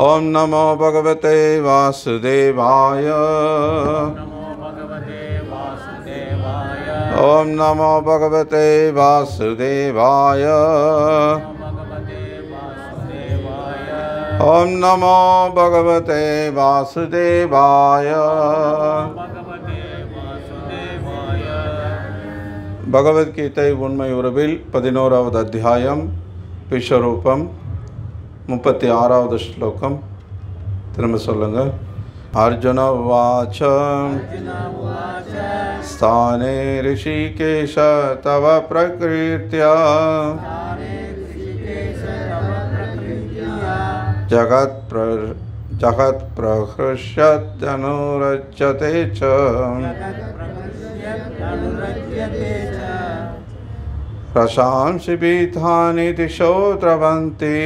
ओम नमो भगवते वासुदेवाय। ओम नमो भगवते वासुदेवाय। ओम नमो भगवते वासुदेवाय। பகவத்கீதை உண்மை உறவில் 11வது அத்தியாயம் விஸ்வரூபம் 36வது ஸ்லோகம். திரும்ப சொல்லுங்க. அர்ஜுன உவாச ஸ்தானே ரிஷிகேஷ தவ பிரகிருத்யா ஜகத் பிரஹ்ருஷ்யத்யனுரஜ்யதே ச ரசாம்சி பீதானி திசோ த்ரவந்தி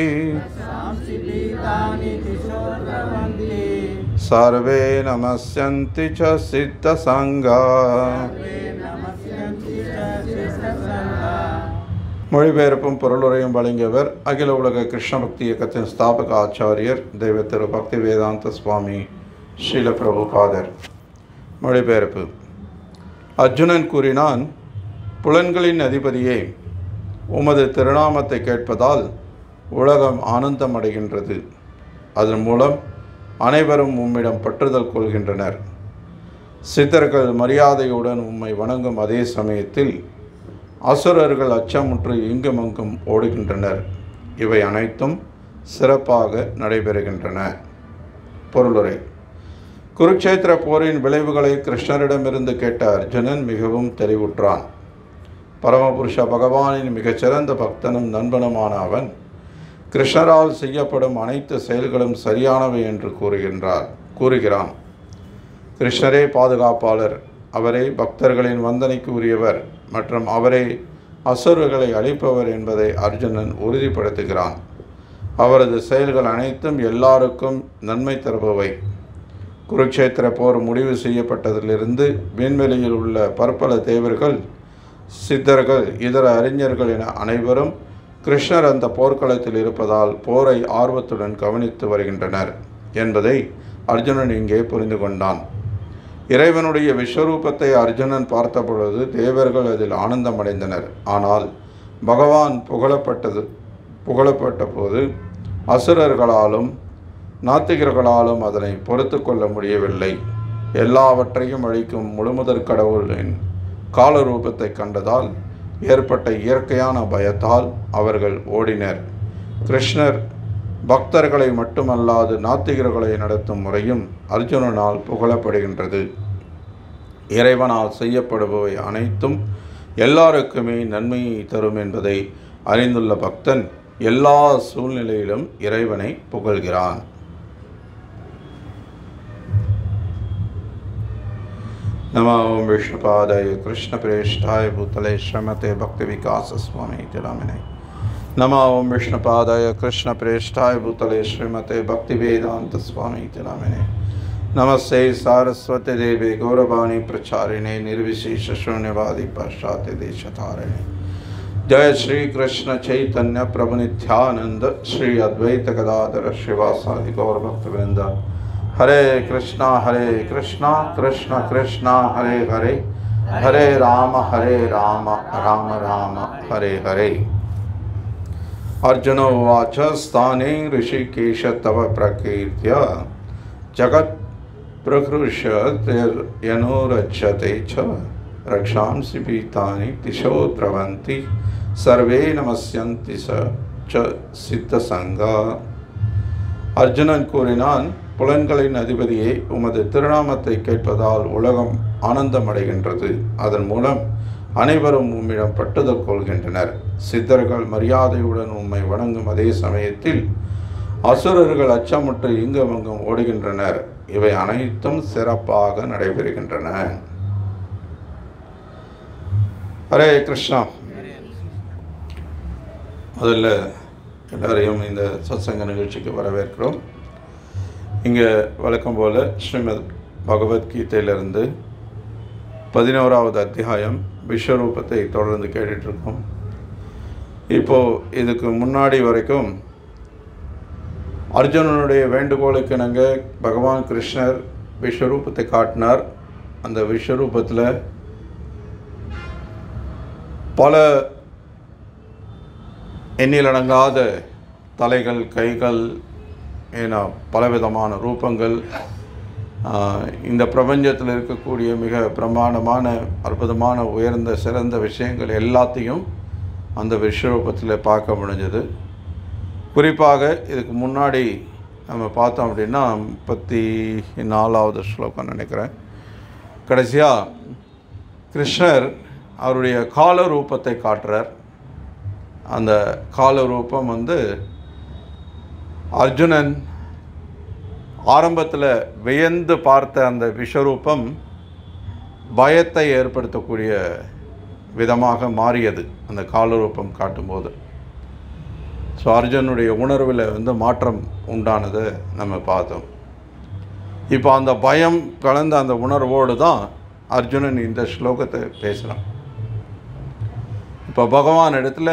சர்வே நமஸ்யந்தி ச சித்த சங்கா. மொழிபெயர்ப்பும் பொருளுரையும் வழங்கியவர் அகில உலக கிருஷ்ண பக்தி இயக்கத்தின் ஸ்தாபக ஆச்சாரியர் தெய்வ திரு பக்தி வேதாந்த சுவாமி ஸ்ரீல பிரபுபாதர். மொழிபெயர்ப்பு. அர்ஜுனன் கூறினான், புலன்களின் அதிபதியே, உமது திருநாமத்தை கேட்பதால் உலகம் ஆனந்தம் அடைகின்றது. அதன் மூலம் அனைவரும் உம்மிடம் பற்றுதல் கொள்கின்றனர். சித்தர்கள் மரியாதையுடன் உம்மை வணங்கும் அதே சமயத்தில் அசுரர்கள் அச்சமுற்று இங்குமங்கும் ஓடுகின்றனர். இவை அனைத்தும் சிறப்பாக நடைபெறுகின்றன. பொருளுரை. குருக்ஷேத்திர போரின் விளைவுகளை கிருஷ்ணரிடமிருந்து கேட்ட அர்ஜுனன் மிகவும் தெளிவுற்றான். பரமபுருஷ பகவானின் மிகச்சிறந்த பக்தனும் நண்பனுமான அவன் கிருஷ்ணரால் செய்யப்படும் அனைத்து செயல்களும் சரியானவை என்று கூறுகிறான். கிருஷ்ணரே பாதுகாப்பாளர், அவரே பக்தர்களின் வந்தனைக்கு உரியவர் மற்றும் அவரே அசுரர்களை அழிப்பவர் என்பதை அர்ஜுனன் உறுதிப்படுத்துகிறான். அவரது செயல்கள் அனைத்தும் எல்லாருக்கும் நன்மை தருபவை. குருக்ஷேத்திர போர் முடிவு செய்யப்பட்டதிலிருந்து விண்வெளியில் உள்ள பற்பல தேவர்கள், சித்தர்கள், இதர அறிஞர்கள் என அனைவரும் கிருஷ்ணர் அந்த போர்க்களத்தில் இருப்பதால் போரை ஆர்வத்துடன் கவனித்து வருகின்றனர் என்பதை அர்ஜுனன் இங்கே புரிந்து கொண்டான். இறைவனுடைய விஸ்வரூபத்தை அர்ஜுனன் பார்த்தபொழுது தேவர்கள் அதில் ஆனந்தமடைந்தனர். ஆனால் பகவான் புகழப்பட்ட போது அசுரர்களாலும் நாத்திகர்களாலும் அதனை பொறுத்து கொள்ள முடியவில்லை. எல்லாவற்றையும் அழிக்கும் முழுமுதற் கடவுளின் காலரூபத்தை கண்டதால் ஏற்பட்ட இயற்கையான பயத்தால் அவர்கள் ஓடினர். கிருஷ்ணர் பக்தர்களை மட்டுமல்லாது நாத்திகர்களை நடத்தும் முறையும் அர்ஜுனனால் புகழப்படுகின்றது. இறைவனால் செய்யப்படுபவை அனைத்தும் எல்லாருக்குமே நன்மையை தரும் என்பதை அறிந்துள்ள பக்தன் எல்லா சூழ்நிலையிலும் இறைவனை புகழ்கிறான். नमो विष्णुपादाय कृष्णप्रेष्ठाय भूतले श्रीमते भक्ति विकास स्वामी नामिने. नमो विष्णुपादाय कृष्णप्रेष्ठाय भूतले श्रीमते भक्ति वेदांत स्वामी नामिने. नमस्ते सारस्वती देवे गौरवाणी प्रचारिणे निर्विशेष शून्यवादी पाश्चात्य देशधारिणे. जय श्री कृष्ण चैतन्य प्रभु नित्यानंद श्री अद्वैत गदाधर श्रीवासादि गौर भक्तवृंद. हरे कृष्णा कृष्ण कृष्ण हरे हरे, हरे राम राम राम हरे हरे. अर्जुन उवाच स्थाने ऋषिकेश तव प्रकीर्त्य जगत् प्रहृष्यत्यनुरज्यते च रक्षांसि पीतानि दिशो द्रवन्ति सर्वे नमस्यन्ति च सिद्धसंगा. அர்ஜுனன் கூறினான், புலன்களின் அதிபதியே, உமது திருநாமத்தை கேட்பதால் உலகம் ஆனந்தமடைகின்றது. அதன் மூலம் அனைவரும் உம்மிடம் பற்றுதல் கொள்கின்றனர். சித்தர்கள் மரியாதையுடன் உம்மை வணங்கும் அதே சமயத்தில் அசுரர்கள் அச்சமுற்று இங்குமங்கும் ஓடுகின்றனர். இவை அனைத்தும் சிறப்பாக நடைபெறுகின்றன. ஹரே கிருஷ்ணா. முதல்ல எல்லாரையும் இந்த சத்சங்க நிகழ்ச்சிக்கு வரவேற்கிறோம். இங்கே வழக்கம் போல் ஸ்ரீமத் பகவத்கீதையிலிருந்து 11வது அத்தியாயம் விஸ்வரூபத்தை தொடர்ந்து கேட்டுட்ருக்கோம். இப்போது இதுக்கு முன்னாடி வரைக்கும் அர்ஜுனனுடைய வேண்டுகோளுக்கு இணங்க பகவான் கிருஷ்ணர் விஸ்வரூபத்தை காட்டினார். அந்த விஸ்வரூபத்தில் பல எண்ணிலடங்காத தலைகள், கைகள், ஏன்னா பலவிதமான ரூபங்கள், இந்த பிரபஞ்சத்தில் இருக்கக்கூடிய மிக பிரமாண்டமான அற்புதமான உயர்ந்த சிறந்த விஷயங்கள் எல்லாத்தையும் அந்த விஸ்வரூபத்தில் பார்க்க முடிஞ்சது. குறிப்பாக இதுக்கு முன்னாடி நம்ம பார்த்தோம் அப்படின்னா 34வது ஸ்லோகம் நினைக்கிறேன், கடைசியாக கிருஷ்ணர் அவருடைய கால ரூபத்தை காட்டுறார். அந்த கால ரூபம் அர்ஜுனன் ஆரம்பத்தில் வியந்து பார்த்த அந்த விஸ்வரூபம் பயத்தை ஏற்படுத்தக்கூடிய விதமாக மாறியது அந்த காலரூபம் காட்டும்போது. ஸோ அர்ஜுனுடைய உணர்வில் மாற்றம் உண்டானதை நம்ம பார்த்தோம். இப்போ அந்த பயம் கலந்த அந்த உணர்வோடு தான் அர்ஜுனன் இந்த ஸ்லோகத்தை பேசுகிறான். இப்போ பகவான் இடத்துல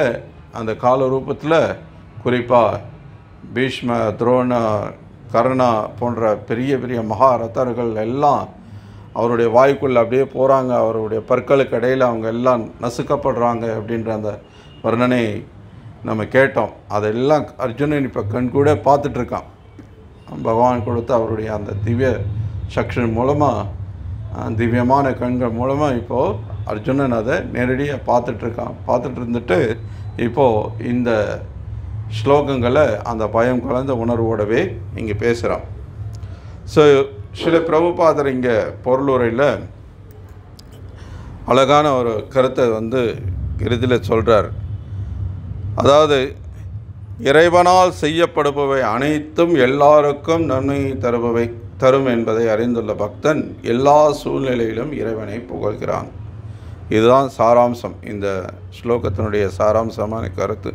அந்த காலரூபத்தில் குறிப்பாக பீஷ்ம, துரோண, கர்ணா போன்ற பெரிய பெரிய மகாரதர்கள் எல்லாம் அவருடைய வாய்க்குள்ளே அப்படியே போகிறாங்க. அவருடைய பற்களுக்கு இடையில் அவங்க எல்லாம் நசுக்கப்படுறாங்க அப்படின்ற அந்த வர்ணனை நம்ம கேட்டோம். அதெல்லாம் அர்ஜுனன் இப்போ கண்கூட பார்த்துட்ருக்கான். பகவான் கொடுத்த அவருடைய அந்த திவ்ய சக்தி மூலமாக, திவ்யமான கண்கள் மூலமாக இப்போது அர்ஜுனன் அதை நேரடியாக பார்த்துட்ருக்கான். பார்த்துட்டு இருந்துட்டு இப்போது இந்த ஸ்லோகங்களை அந்த பயம் கலந்த உணர்வோடவே இங்கே பேசுகிறான். ஸோ சில பிரபுபாதர் இங்கே பொருளுரையில் அழகான ஒரு கருத்தை இறுதியில் சொல்கிறார். அதாவது இறைவனால் செய்யப்படுபவை அனைத்தும் எல்லாருக்கும் நன்மை தரும் என்பதை அறிந்துள்ள பக்தன் எல்லா சூழ்நிலையிலும் இறைவனை புகழ்கிறான். இதுதான் சாராம்சம், இந்த ஸ்லோகத்தினுடைய சாராம்சமான கருத்து.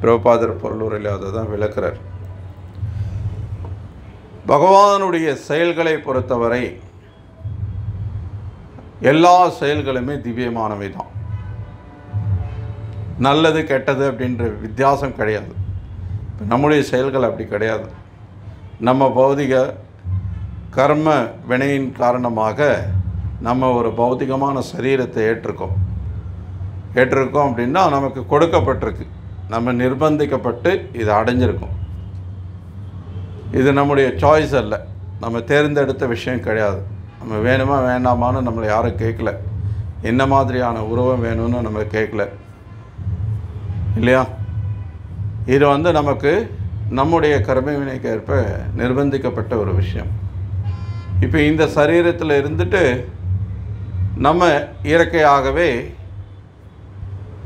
பிரபுபாதர் பொருளுரையில் அதை தான் விளக்குறார். பகவானுடைய செயல்களை பொறுத்தவரை எல்லா செயல்களுமே திவ்யமானவை தான். நல்லது கெட்டது அப்படின்ற வித்தியாசம் கிடையாது. நம்முடைய செயல்கள் அப்படி கிடையாது. நம்ம பௌதிக கர்ம வினையின் காரணமாக நம்ம ஒரு பௌதிகமான சரீரத்தை ஏற்றிருக்கோம் அப்படின்னா நமக்கு கொடுக்கப்பட்டிருக்கு. நம்ம நிர்பந்திக்கப்பட்டு இதை அடைஞ்சிருக்கோம். இது நம்முடைய சாய்ஸ் அல்ல, நம்ம தேர்ந்தெடுத்த விஷயம் கிடையாது. நம்ம வேணுமா வேண்டாமான்னு நம்மளை யாரும் கேட்கல. என்ன மாதிரியான உருவம் வேணும்னு நம்ம கேட்கல இல்லையா? இது நமக்கு நம்முடைய கர்மவினைக்கு ஏற்ப நிர்பந்திக்கப்பட்ட ஒரு விஷயம். இப்போ இந்த சரீரத்தில் இருந்துட்டு நம்ம இயற்கையாகவே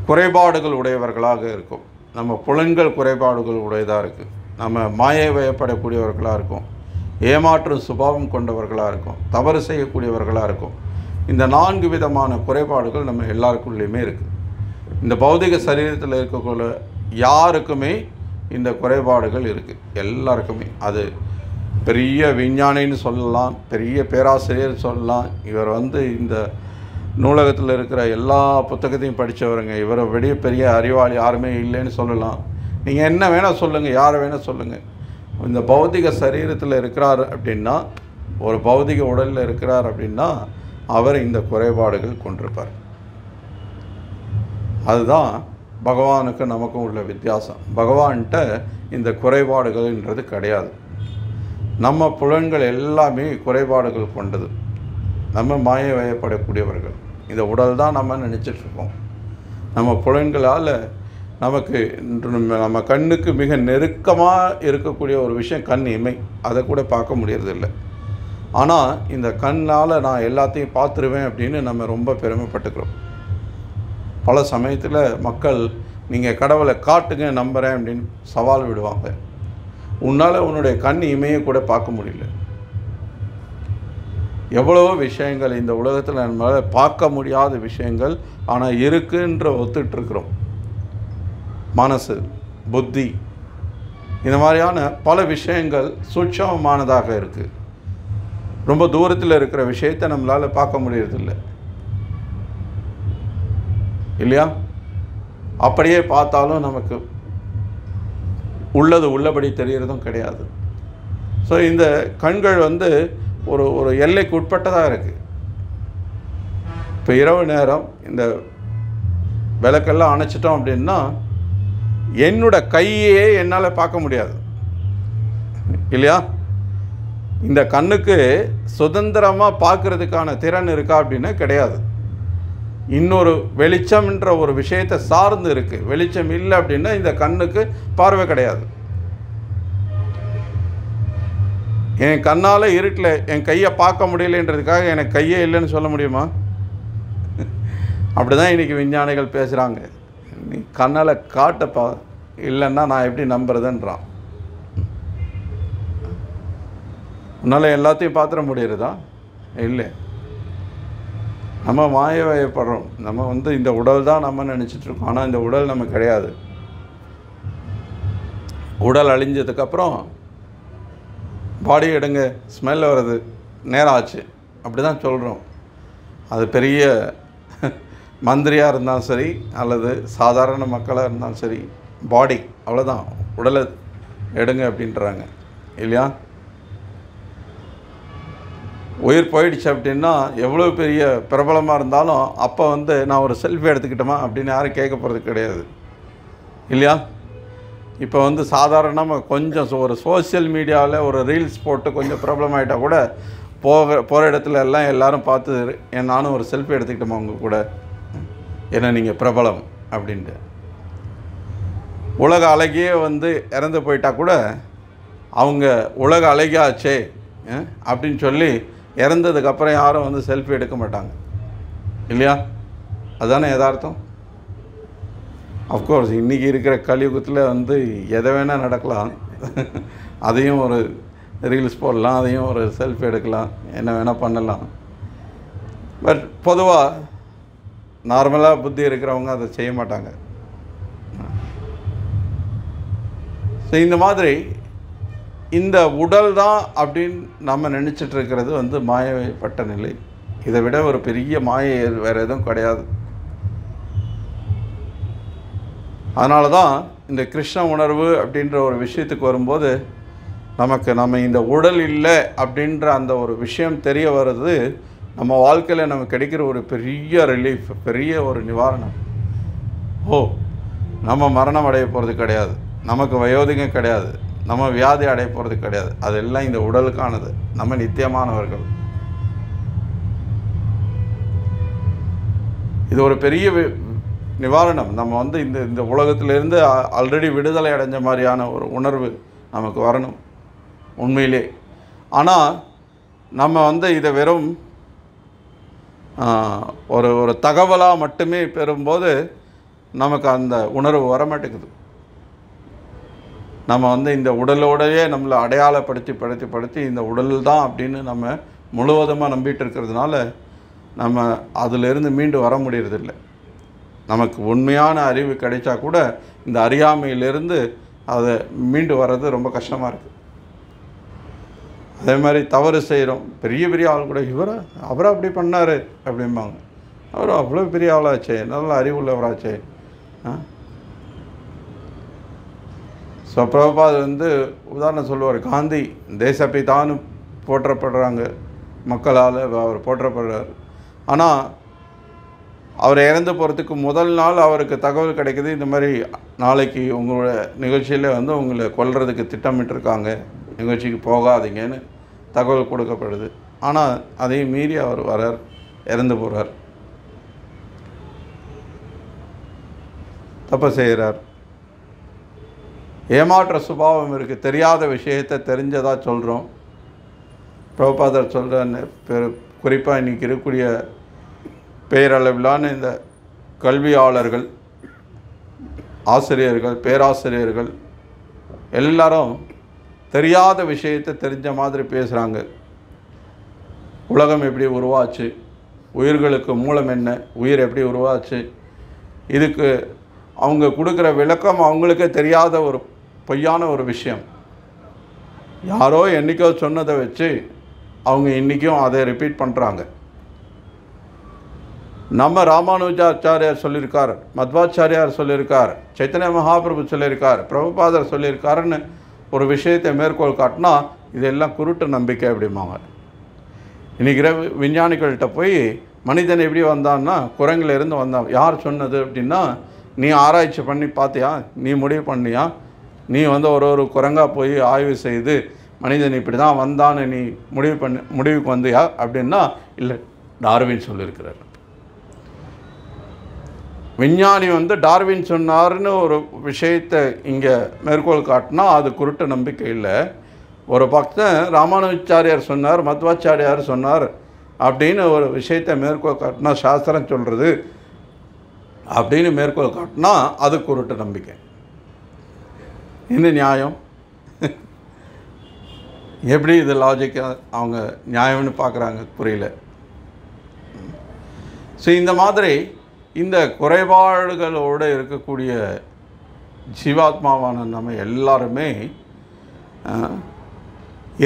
குறைபாடுகள் உடையவர்களாக இருக்கும். நம்ம புலன்கள் குறைபாடுகள் உடையதாக இருக்குது. நம்ம மாயை வயப்படக்கூடியவர்களாக இருக்கும். ஏமாற்றும் சுபாவம் கொண்டவர்களாக இருக்கும். தவறு செய்யக்கூடியவர்களாக இருக்கும். இந்த 4 விதமான குறைபாடுகள் நம்ம எல்லாருக்குள்ளேயுமே இருக்குது. இந்த பௌதிக சரீரத்தில் இருக்கக்கூடிய யாருக்குமே இந்த குறைபாடுகள் இருக்குது. எல்லாருக்குமே. அது பெரிய விஞ்ஞானின்னு சொல்லலாம், பெரிய பேராசிரியர் சொல்லலாம். இவர் இந்த நூலகத்தில் இருக்கிற எல்லா புத்தகத்தையும் படித்தவருங்க, இவரை விட பெரிய அறிவாளி யாருமே இல்லைன்னு சொல்லலாம். நீங்கள் என்ன வேணால் சொல்லுங்கள், யாரை வேணால் சொல்லுங்கள். இந்த பௌதிக சரீரத்தில் இருக்கிறார் அப்படின்னா, ஒரு பௌதிக உடலில் இருக்கிறார் அப்படின்னா அவர் இந்த குறைபாடுகள் கொண்டிருப்பார். அதுதான் பகவானுக்கு நமக்கும் உள்ள வித்தியாசம். பகவான்கிட்ட இந்த குறைபாடுகள்ன்றது கிடையாது. நம்ம புலன்கள் எல்லாமே குறைபாடுகள் கொண்டது. நம்ம மாயை வயப்படக்கூடியவர்கள். இந்த உடல் தான் நம்ம நினச்சிட்ருக்கோம். நம்ம புலன்களால் நமக்கு நம்ம கண்ணுக்கு மிக நெருக்கமாக இருக்கக்கூடிய ஒரு விஷயம் கண் இமை. அதை கூட பார்க்க முடியறதில்லை. ஆனால் இந்த கண்ணால் நான் எல்லாத்தையும் பார்த்துருவேன் அப்படின்னு நம்ம ரொம்ப பெருமைப்பட்டுக்கிறோம். பல சமயத்தில் மக்கள் நீங்கள் கடவுளை காட்டுங்க நம்புகிறேன் அப்படின்னு சவால் விடுவாங்க. உன்னால் உன்னுடைய கண் இமையை கூட பார்க்க முடியல. எவ்வளவோ விஷயங்கள் இந்த உலகத்தில் நம்மளால் பார்க்க முடியாத விஷயங்கள் ஆனால் இருக்குன்ற ஒத்துட்ருக்குறோம். மனசு, புத்தி, இந்த மாதிரியான பல விஷயங்கள் சூட்சமமானதாக இருக்குது. ரொம்ப தூரத்தில் இருக்கிற விஷயத்தை நம்மளால் பார்க்க முடியறதில்லை இல்லையா? அப்படியே பார்த்தாலும் நமக்கு உள்ளது உள்ளபடி தெரிகிறதும் கிடையாது. ஸோ இந்த கண்கள் வந்து ஒரு ஒரு எல்லைக்கு உட்பட்டதாக இருக்குது. இப்போ இரவு நேரம் இந்த விளக்கெல்லாம் அணைச்சிட்டோம் அப்படின்னா என்னோட கையே என்னால் பார்க்க முடியாது இல்லையா? இந்த கண்ணுக்கு சுதந்திரமாக பார்க்கறதுக்கான திறன் இருக்கா அப்படின்னா கிடையாது. இன்னொரு வெளிச்சம்ன்ற ஒரு விஷயத்தை சார்ந்து இருக்குது. வெளிச்சம் இல்லை அப்படின்னா இந்த கண்ணுக்கு பார்வை கிடையாது. என் கண்ணால் இருட்டில் என் கையை பார்க்க முடியலன்றதுக்காக எனக்கு கையே இல்லைன்னு சொல்ல முடியுமா? அப்படி தான் இன்றைக்கி விஞ்ஞானிகள் பேசுகிறாங்க. நீ கண்ணால் காட்டப்பா, இல்லைன்னா நான் எப்படி நம்புறதுன்றான். உன்னால் எல்லாத்தையும் பார்த்துட முடியுறதா? இல்லை. நம்ம மாயவயப்படுறோம். நம்ம வந்து இந்த உடல் தான் நம்ம நினச்சிட்ருக்கோம். ஆனால் இந்த உடல் நம்ம கிடையாது. உடல் அழிஞ்சதுக்கப்புறம் பாடி எடுங்க, ஸ்மெல் வருது, நேரம் ஆச்சு, அப்படி தான் சொல்கிறோம். அது பெரிய மந்திரியாக இருந்தாலும் சரி அல்லது சாதாரண மக்களாக இருந்தாலும் சரி, பாடி அவ்வளோதான், உடலை எடுங்க அப்படின்றாங்க இல்லையா? உயிர் போயிடுச்சு அப்படின்னா எவ்வளோ பெரிய பிரபலமாக இருந்தாலும் அப்போ வந்து நான் ஒரு செல்ஃபி எடுத்துக்கிட்டோமா அப்படின்னு யாரும் கேட்க போகிறது கிடையாது இல்லையா? இப்போ வந்து சாதாரணமாக கொஞ்சம் ஒரு சோஷியல் மீடியாவில் ஒரு ரீல்ஸ் போட்டு கொஞ்சம் ப்ராப்ளம் ஆகிட்டால் கூட போகிற இடத்துல எல்லாம் எல்லோரும் பார்த்து நானும் ஒரு செல்ஃபி எடுத்துக்கிட்டோமா உங்கள் கூட, ஏன்னா நீங்கள் பிரபலம் அப்படின்ட்டு. உலக அழகியே வந்து இறந்து போயிட்டா கூட அவங்க உலக அழகியாச்சே அப்படின்னு சொல்லி இறந்ததுக்கப்புறம் யாரும் வந்து செல்ஃபி எடுக்க மாட்டாங்க இல்லையா? அதுதானே யதார்த்தம். அஃப்கோர்ஸ் இன்றைக்கி இருக்கிற கலியுகத்தில் வந்து எதை வேணால் நடக்கலாம். அதையும் ஒரு ரீல்ஸ் போடலாம், அதையும் ஒரு செல்ஃபி எடுக்கலாம், என்ன வேணால் பண்ணலாம். பட் பொதுவாக நார்மலாக புத்தி இருக்கிறவங்க அதை செய்ய மாட்டாங்க. ஸோ இந்த மாதிரி இந்த உடல் தான் அப்படின்னு நம்ம நினச்சிட்ருக்கிறது வந்து மாயப்பட்ட நிலை. இதை விட ஒரு பெரிய மாயை வேறு எதுவும் கிடையாது. அதனால தான் இந்த கிருஷ்ண உணர்வு அப்படின்ற ஒரு விஷயத்துக்கு வரும்போது நம்ம இந்த உடல் இல்லை அப்படின்ற அந்த ஒரு விஷயம் தெரிய வருது. நம்ம வாழ்க்கையில் நமக்கு கிடைக்கிற ஒரு பெரிய ரிலீஃப், பெரிய ஒரு நிவாரணம். நம்ம மரணம் அடைய போகிறது கிடையாது, நமக்கு வயோதிகம் கிடையாது, நம்ம வியாதி அடைய போகிறது கிடையாது. அதெல்லாம் இந்த உடலுக்கானது. நம்ம நித்தியமானவர்கள். இது ஒரு பெரிய நிவாரணம். நம்ம வந்து இந்த உலகத்திலேருந்து ஆல்ரெடி விடுதலை அடைஞ்ச மாதிரியான ஒரு உணர்வு நமக்கு வரணும் உண்மையிலே. ஆனால் நம்ம வந்து இதை வெறும் ஒரு தகவலாக மட்டுமே பெறும்போது நமக்கு அந்த உணர்வு வரமாட்டேங்குது. நம்ம வந்து இந்த உடலோடையே நம்மளை அடையாளப்படுத்தி இந்த உடல் தான் அப்படின்னு நம்ம முழுவதுமாக நம்பிட்டு இருக்கிறதுனால நம்ம அதிலிருந்து மீண்டு வர முடியறதில்லை. நமக்கு உண்மையான அறிவு கிடைச்சா கூட இந்த அறியாமையிலிருந்து அதை மீண்டு வர்றது ரொம்ப கஷ்டமாக இருக்குது. அதே மாதிரி தவறு செய்கிறோம். பெரிய பெரிய ஆள் கூட அவரை அப்படி பண்ணார் அப்படிம்பாங்க. அவர் அவ்வளோ பெரிய ஆளாச்சே, நல்ல அறிவுள்ளவராச்சே. ஸோ பிரபுபாத் வந்து உதாரணம் சொல்லுவார். காந்தி தேசப்பிதான்னு போற்றப்படுறாங்க மக்களால், அவர் போற்றப்படுறார். ஆனால் அவர் இறந்து போகிறதுக்கு முதல் நாள் அவருக்கு தகவல் கிடைக்குது, இந்த மாதிரி நாளைக்கு உங்களோட நிகழ்ச்சியில் வந்து உங்களை கொல்றதுக்கு திட்டமிட்டிருக்காங்க, நிகழ்ச்சிக்கு போகாதீங்கன்னு தகவல் கொடுக்கப்படுது. ஆனால் அதையும் மீறி அவர் வரார், இறந்து போகிறார், தப்பு செய்கிறார். ஏமாற்ற சுபாவம் இருக்குது. தெரியாத விஷயத்தை தெரிஞ்சதாக சொல்கிறோம். பிரபுபாதர் சொல்கிற குறிப்பாக இன்றைக்கி இருக்கக்கூடிய பேரளவிலான இந்த கல்வியாளர்கள், ஆசிரியர்கள், பேராசிரியர்கள் எல்லாரும் தெரியாத விஷயத்தை தெரிஞ்ச மாதிரி பேசுகிறாங்க. உலகம் எப்படி உருவாச்சு, உயிர்களுக்கு மூலம் என்ன, உயிர் எப்படி உருவாச்சு, இதுக்கு அவங்க கொடுக்குற விளக்கம் அவங்களுக்கே தெரியாத ஒரு பொய்யான ஒரு விஷயம். யாரோ என்றைக்கோ சொன்னதை வச்சு அவங்க இன்றைக்கும் அதை ரிப்பீட் பண்ணுறாங்க. நம்ம ராமானுஜாச்சாரியார் சொல்லியிருக்கார், மத்வாச்சாரியார் சொல்லியிருக்கார், சைத்தன்ய மகாபிரபு சொல்லியிருக்கார், பிரபுபாதர் சொல்லியிருக்காருன்னு ஒரு விஷயத்தை மேற்கோள் காட்டினா இதெல்லாம் குருட்டு நம்பிக்கை அப்படிம்பாங்க. இன்றைக்கி விஞ்ஞானிகள்கிட்ட போய் மனிதன் எப்படி வந்தான்னா குரங்கிலிருந்து வந்தான், யார் சொன்னது அப்படின்னா, நீ ஆராய்ச்சி பண்ணி பார்த்தியா, நீ முடிவு பண்ணியா, நீ ஒரு குரங்கா போய் ஆய்வு செய்து மனிதன் இப்படி தான் வந்தான்னு நீ முடிவுக்கு வந்தியா அப்படின்னா, இல்லை, டார்வின் சொல்லியிருக்கிறார். விஞ்ஞானி டார்வின் சொன்னார்னு ஒரு விஷயத்தை இங்கே மேற்கோள் காட்டினா அது குருட்டு நம்பிக்கை இல்லை. ஒரு பக்தன் ராமானுஜாச்சாரியார் சொன்னார், மத்வாச்சாரியார் சொன்னார் அப்படின்னு ஒரு விஷயத்தை மேற்கோள் காட்டினா, சாஸ்திரம் சொல்கிறது அப்படின்னு மேற்கோள் காட்டினா அது குருட்டு நம்பிக்கை. என்ன நியாயம்? எப்படி இது லாஜிக்காக அவங்க நியாயம்னு பார்க்குறாங்க, புரியல. ஸோ இந்த மாதிரி இந்த குறைபாடுகளோடு இருக்கக்கூடிய ஜீவாத்மாவான நம்ம எல்லாருமே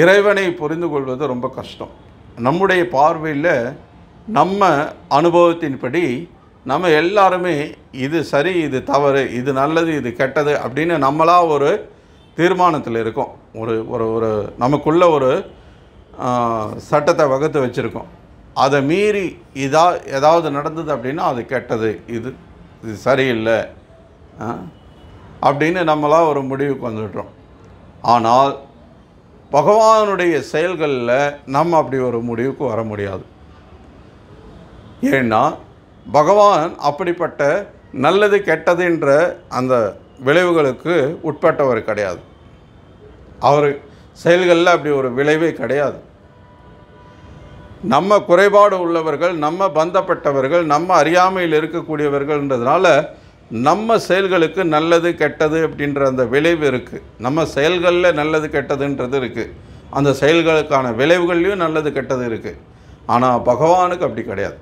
இறைவனை புரிந்து கொள்வது ரொம்ப கஷ்டம். நம்முடைய பார்வையில் நம்ம அனுபவத்தின்படி நம்ம எல்லாருமே இது சரி, இது தவறு, இது நல்லது, இது கெட்டது அப்படின்னு நம்மளாக ஒரு தீர்மானத்தில் இருக்கோம். ஒரு ஒரு ஒரு நமக்குள்ள ஒரு சட்டத்தை வகுத்து வச்சுருக்கோம். அதை மீறி ஏதாவது நடந்தது அப்படின்னா அது கெட்டது, இது சரியில்லை அப்படின்னு நம்மளாக ஒரு முடிவுக்கு வந்துடுறோம். ஆனால் பகவானுடைய செயல்களில் நம்ம அப்படி ஒரு முடிவுக்கு வர முடியாது. ஏன்னா பகவான் அப்படிப்பட்ட நல்லது கெட்டதுன்ற அந்த விளைவுகளுக்கு உட்பட்டவர் கிடையாது. அவர் செயல்களில் அப்படி ஒரு விளைவே கிடையாது. நம்ம குறைபாடு உள்ளவர்கள், நம்ம பந்தப்பட்டவர்கள், நம்ம அறியாமையில் இருக்கக்கூடியவர்கள்ன்றதுனால நம்ம செயல்களுக்கு நல்லது கெட்டது அப்படின்ற அந்த விளைவு இருக்குது. நம்ம செயல்களில் நல்லது கெட்டதுன்றது இருக்குது, அந்த செயல்களுக்கான விளைவுகள்லையும் நல்லது கெட்டது இருக்குது. ஆனால் பகவானுக்கு அப்படி கிடையாது.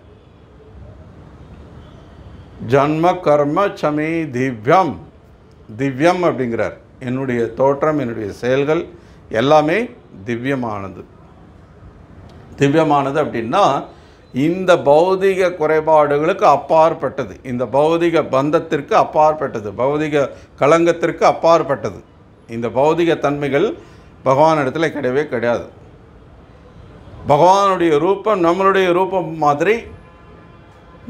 ஜன்ம கர்ம சமே திவ்யம், திவ்யம் அப்படிங்கிறார். என்னுடைய தோற்றம், என்னுடைய செயல்கள் எல்லாமே திவ்யமானது. திவ்யமானது அப்படின்னா இந்த பௌதிக குறைபாடுகளுக்கு அப்பாற்பட்டது, இந்த பௌதிக பந்தத்திற்கு அப்பாற்பட்டது, பௌதிக களங்கத்திற்கு அப்பாற்பட்டது. இந்த பௌதிக தன்மைகள் பகவானிடத்துல கிடையவே கிடையாது. பகவானுடைய ரூபம் நம்மளுடைய ரூபம் மாதிரி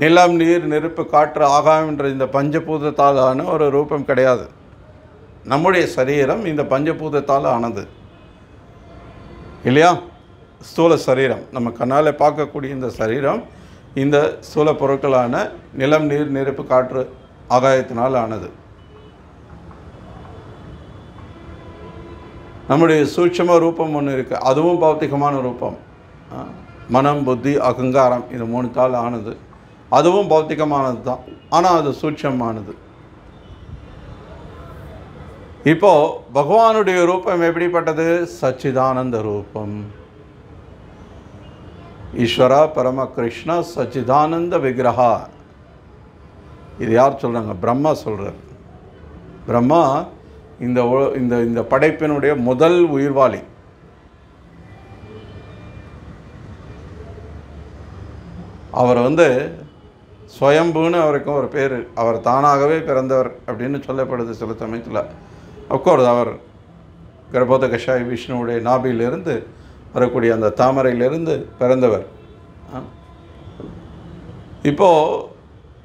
நிலம், நீர், நெருப்பு, காற்று, ஆகாயம் என்ற இந்த பஞ்சபூதத்தாலான ஒரு ரூபம் கிடையாது. நம்முடைய சரீரம் இந்த பஞ்சபூதத்தால் ஆனது இல்லையா? ஸ்தூல சரீரம், நம்ம கண்ணால் பார்க்கக்கூடிய இந்த சரீரம் இந்த ஸ்தூல பொருட்களான நிலம், நீர், நெருப்பு, காற்று, ஆகாயத்தினால் ஆனது. நம்முடைய சூட்சும ரூபம் ஒன்று இருக்குது, அதுவும் பௌத்திகமான ரூபம். மனம், புத்தி, அகங்காரம், இது 3 தாள் ஆனது. அதுவும் பௌத்திகமானது தான், ஆனால் அது சூட்சமானது. இப்போது பகவானுடைய ரூபம் எப்படிப்பட்டது? சச்சிதானந்த ரூபம். ஈஸ்வரா பரம கிருஷ்ணா சச்சிதானந்த விக்கிரகா. இது யார் சொல்கிறாங்க? பிரம்மா சொல்கிறார். பிரம்மா இந்த இந்த இந்த படைப்பினுடைய முதல் உயிர்வாளி. அவர் ஸ்வயம்புன்னு அவருக்கு ஒரு பேர். அவர் தானாகவே பிறந்தவர் அப்படின்னு சொல்லப்படுது சில சமயத்தில். அஃப்கோர்ஸ் அவர் கர்ப்போத கஷாய் விஷ்ணுவுடைய நாபியிலிருந்து வரக்கூடிய அந்த தாமரையிலிருந்து பிறந்தவர். இப்போது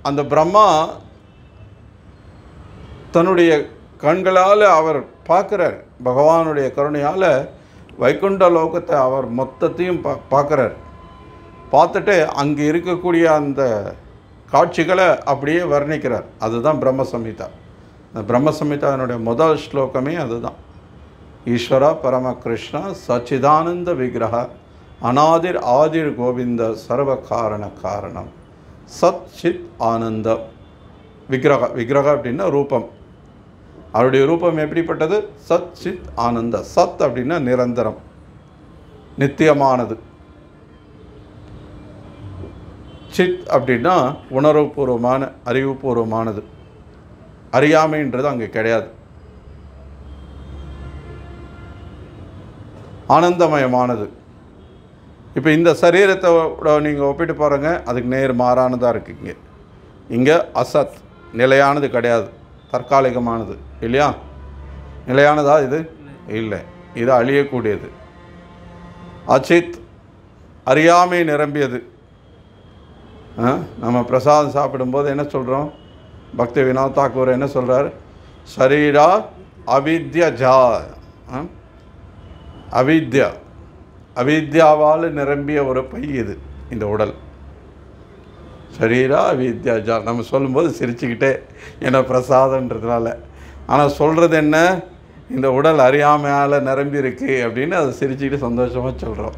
அந்த பிரம்மா தன்னுடைய கண்களால் அவர் பார்க்குறார். பகவானுடைய கருணையால் வைகுண்ட லோகத்தை அவர் மொத்தத்தையும் பார்க்குறார். பார்த்துட்டு அங்கே இருக்கக்கூடிய அந்த காட்சிகளை அப்படியே வர்ணிக்கிறார். அதுதான் பிரம்ம சம்ஹிதா. அந்த பிரம்ம சம்ஹிதாவினுடைய முதல் ஸ்லோகமே அதுதான். ஈஸ்வரா பரம கிருஷ்ணா சச்சிதானந்த விக்கிரக அநாதிர் ஆதிர் கோவிந்த சர்வ காரண காரணம் சத் சித் ஆனந்த விக்கிரக. விக்கிரக அப்படின்னா ரூபம். அவருடைய ரூபம் எப்படிப்பட்டது? சத் சித் ஆனந்த. சத் அப்படின்னா நிரந்தரம், நித்தியமானது. சித் அப்படின்னா உணர்வுபூர்வமான, அறிவுபூர்வமானது. அறியாமைன்றது அங்கே கிடையாது. ஆனந்தமயமானது. இப்போ இந்த சரீரத்தை நீங்கள் ஒப்பிட்டு பாருங்கள், அதுக்கு நேர் மாறானதாக இருக்குங்க. இங்கே அசத், நிலையானது கிடையாது, தற்காலிகமானது இல்லையா? நிலையானதா இது? இல்லை, இது அழியக்கூடியது. அச்சித், அறியாமை நிரம்பியது. நம்ம பிரசாதம் சாப்பிடும்போது என்ன சொல்கிறோம்? பக்தி வினோத் தாக்கூர் என்ன சொல்கிறார்? சரீரா அவித்யா ஜா, அவித்யாவால் நிரம்பிய ஒரு பை இது இந்த உடல். சரீரா அவித்யா ஜா நம்ம சொல்லும்போது சிரிச்சுக்கிட்டே, ஏன்னா பிரசாதன்றதுனால. ஆனால் சொல்கிறது என்ன? இந்த உடல் அறியாமையால் நிரம்பி இருக்கு அப்படின்னு அதை சிரிச்சுக்கிட்டு சந்தோஷமாக சொல்கிறோம்.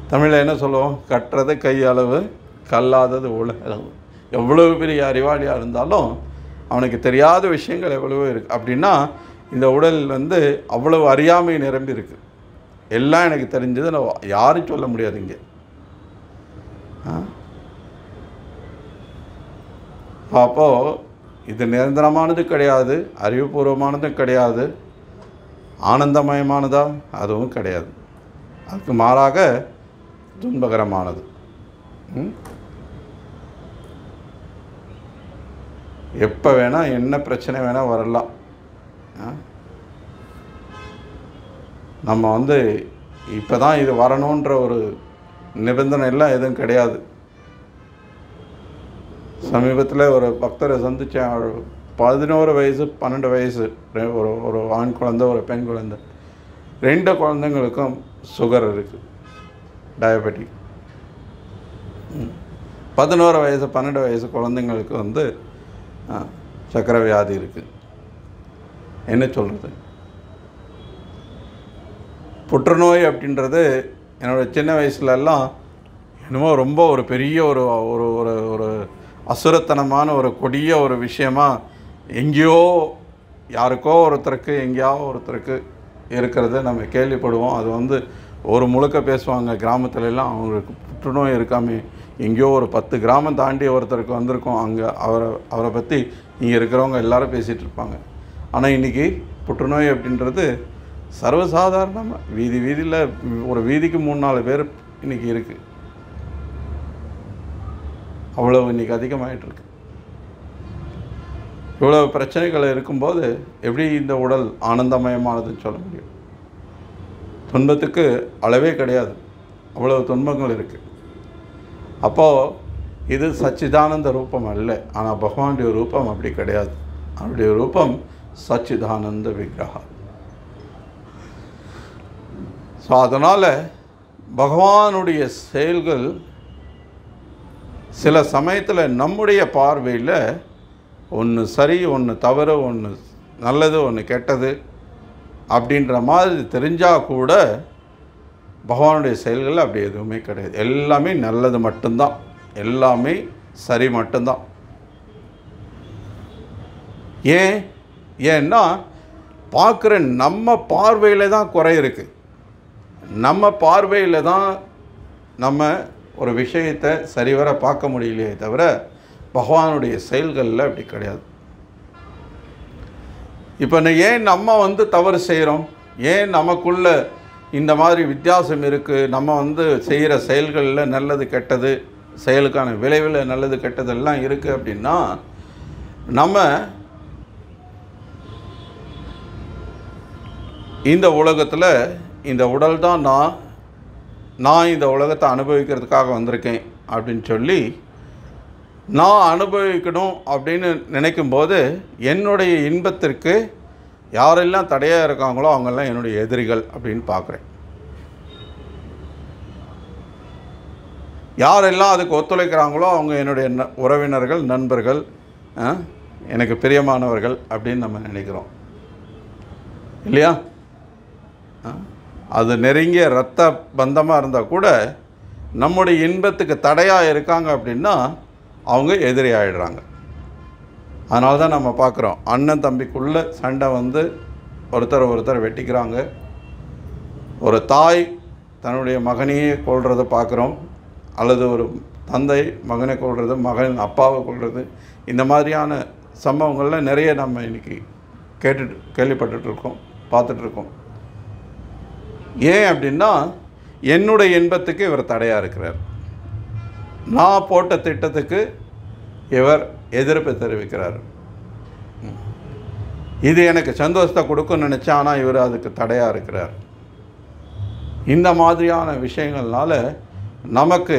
தமிழில் என்ன சொல்லுவோம்? கட்டுறது கையளவு, கல்லாதது உலகளவு. எவ்வளவு பெரிய அறிவாளியாக இருந்தாலும் அவனுக்கு தெரியாத விஷயங்கள் எவ்வளவோ இருக்குது. அப்படின்னா இந்த உடல் அவ்வளவு அறியாமை நிரம்பி இருக்குது. எல்லாம் எனக்கு தெரிஞ்சது, நான் யாரும் சொல்ல முடியாது இங்கே. அப்போது இது நிரந்தரமானது கிடையாது, அறிவுபூர்வமானதும் கிடையாது, ஆனந்தமயமானதா அதுவும் கிடையாது. அதுக்கு மாறாக துன்பகரமானது. எப்போ வேணால் என்ன பிரச்சனை வேணால் வரலாம். நம்ம இப்போ தான் இது வரணுன்ற ஒரு நிபந்தனை எல்லாம் எதுவும் கிடையாது. சமீபத்தில் ஒரு பக்தரை சந்தித்தேன். 11 வயசு 12 வயசு ஒரு ஆண் குழந்தை, ஒரு பெண் குழந்தை. 2 குழந்தைங்களுக்கும் சுகர் இருக்குது, டயபெட்டிக். 11 வயசு 12 வயசு குழந்தைங்களுக்கு சக்கரை வியாதி இருக்குது. என்ன சொல்கிறது? புற்றுநோய் அப்படின்றது என்னோடய சின்ன வயசுலலாம் என்னமோ ரொம்ப ஒரு பெரிய ஒரு ஒரு ஒரு அசுரத்தனமான ஒரு கொடிய ஒரு விஷயமா எங்கேயோ யாருக்கோ ஒருத்தருக்கு எங்கேயாவது ஒருத்தருக்கு இருக்கிறத நம்ம கேள்விப்படுவோம். அது ஒரு முழுக்க பேசுவாங்க கிராமத்துலலாம். அவங்களுக்கு புற்றுநோய் இருக்காமே, எங்கேயோ ஒரு 10 கிராமம் தாண்டி ஒருத்தருக்கு வந்திருக்கோம். அங்கே அவரை பற்றி இங்கே இருக்கிறவங்க எல்லாரும் பேசிகிட்டு இருப்பாங்க. ஆனால் இன்றைக்கி புற்றுநோய் அப்படின்றது சர்வசாதாரணமாக வீதியில் ஒரு வீதிக்கு 3-4 பேர் இன்றைக்கி இருக்குது. அவ்வளவு இன்றைக்கி அதிகமாகிட்டுருக்கு. இவ்வளவு பிரச்சனைகள் இருக்கும்போது எப்படி இந்த உடல் ஆனந்தமயமானதுன்னு சொல்ல முடியும்? துன்பத்துக்கு அளவே கிடையாது, அவ்வளவு துன்பங்கள் இருக்குது. அப்போது இது சச்சிதானந்த ரூபம் அல்ல. ஆனால் பகவானுடைய ரூபம் அப்படி கிடையாது. அவருடைய ரூபம் சச்சிதானந்த விக்கிரகா. ஸோ அதனால் பகவானுடைய செயல்கள் சில சமயத்தில் நம்முடைய பார்வையில் ஒன்று சரி, ஒன்று தவறு, ஒன்று நல்லது, ஒன்று கெட்டது அப்படின்ற மாதிரி தெரிஞ்சால் கூட பகவானுடைய செயல்கள் அப்படி எதுவுமே கிடையாது. எல்லாமே நல்லது மட்டும்தான், எல்லாமே சரி மட்டும்தான். ஏன்னா பார்க்குற நம்ம பார்வையில் தான் குறை இருக்குது. நம்ம பார்வையில் தான் நம்ம ஒரு விஷயத்தை சரிவர பார்க்க முடியலையே தவிர பகவானுடைய செயல்களில் அப்படி கிடையாது. இப்போ ஏன் நம்ம தவறு செய்கிறோம்? ஏன் நமக்குள்ள இந்த மாதிரி வித்தியாசம் இருக்குது? நம்ம செய்கிற செயல்களில் நல்லது கெட்டது, செயலுக்கான விளைவில் நல்லது கெட்டதெல்லாம் இருக்குது அப்படின்னா, நம்ம இந்த உலகத்தில் இந்த உடல் தான் நான் இந்த உலகத்தை அனுபவிக்கிறதுக்காக வந்திருக்கேன் அப்படின்னு சொல்லி நான் அனுபவிக்கணும் அப்படின்னு நினைக்கும்போது என்னுடைய இன்பத்திற்கு யாரெல்லாம் தடையாக இருக்காங்களோ அவங்கெல்லாம் என்னுடைய எதிரிகள் அப்படின்னு பார்க்குறேன். யாரெல்லாம் அதுக்கு ஒத்துழைக்கிறாங்களோ அவங்க என்னுடைய உறவினர்கள், நண்பர்கள், எனக்கு பிரியமானவர்கள் அப்படின்னு நம்ம நினைக்கிறோம் இல்லையா? அது நெருங்கிய இரத்த பந்தமாக இருந்தால் கூட நம்முடைய இன்பத்துக்கு தடையாக இருக்காங்க அப்படின்னா அவங்க எதிரி ஆகிடுறாங்க. அதனால தான் நம்ம பார்க்குறோம், அண்ணன் தம்பிக்குள்ளே சண்டை ஒருத்தர் வெட்டிக்கிறாங்க. ஒரு தாய் தன்னுடைய மகனையே கொல்றதை பார்க்குறோம், அல்லது ஒரு தந்தை மகனை கொல்றது, மகன் அப்பாவை கொல்றது. இந்த மாதிரியான சம்பவங்களில் நிறைய நம்ம இன்றைக்கி கேள்விப்பட்டுருக்கோம், பார்த்துட்ருக்கோம். ஏன் அப்படின்னா, என்னுடைய இன்பத்துக்கு இவர் தடையாக இருக்கிறார், நான் போட்ட திட்டத்துக்கு இவர் எதிர்ப்பு தெரிவிக்கிறார், இது எனக்கு சந்தோஷத்தை கொடுக்குன்னு நினச்சா ஆனால் இவர் அதுக்கு தடையாக இருக்கிறார். இந்த மாதிரியான விஷயங்கள்னால நமக்கு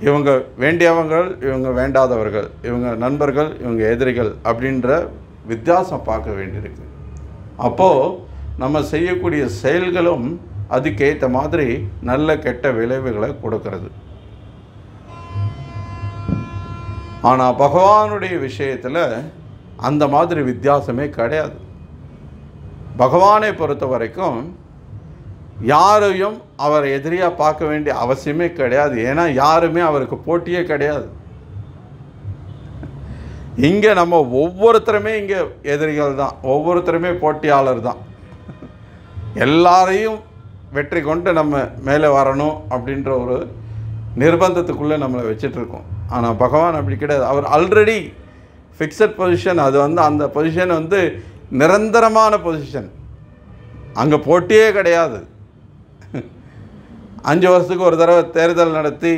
இவங்க வேண்டியவங்கள், இவங்க வேண்டாதவர்கள், இவங்க நண்பர்கள், இவங்க எதிரிகள் அப்படின்ற வித்தியாசம் பார்க்க வேண்டியிருக்கு. அப்போது நம்ம செய்யக்கூடிய செயல்களும் அதுக்கேற்ற மாதிரி நல்ல கெட்ட விளைவுகளை கொடுக்கறது. ஆனால் பகவானுடைய விஷயத்தில் அந்த மாதிரி வித்தியாசமே கிடையாது. பகவானை பொறுத்த வரைக்கும் யாரையும் அவர் எதிரியாக பார்க்க வேண்டிய அவசியமே கிடையாது. ஏன்னா யாருமே அவருக்கு போட்டியே கிடையாது. இங்கே நம்ம ஒவ்வொருத்தருமே இங்கே எதிரிகள் தான், ஒவ்வொருத்தருமே போட்டியாளர் தான். எல்லாரையும் வெற்றி கொண்டு நம்ம மேலே வரணும் அப்படின்ற ஒரு நிர்பந்தத்துக்குள்ளே நம்மளை வச்சிட்ருக்கோம். ஆனால் பகவான் அப்படி கிடையாது. அவர் ஆல்ரெடி ஃபிக்ஸட் பொசிஷன். அது அந்த பொசிஷன் நிரந்தரமான பொசிஷன். அங்கே போட்டியே கிடையாது. 5 வருஷத்துக்கு ஒரு தடவை தேர்தல் நடத்தி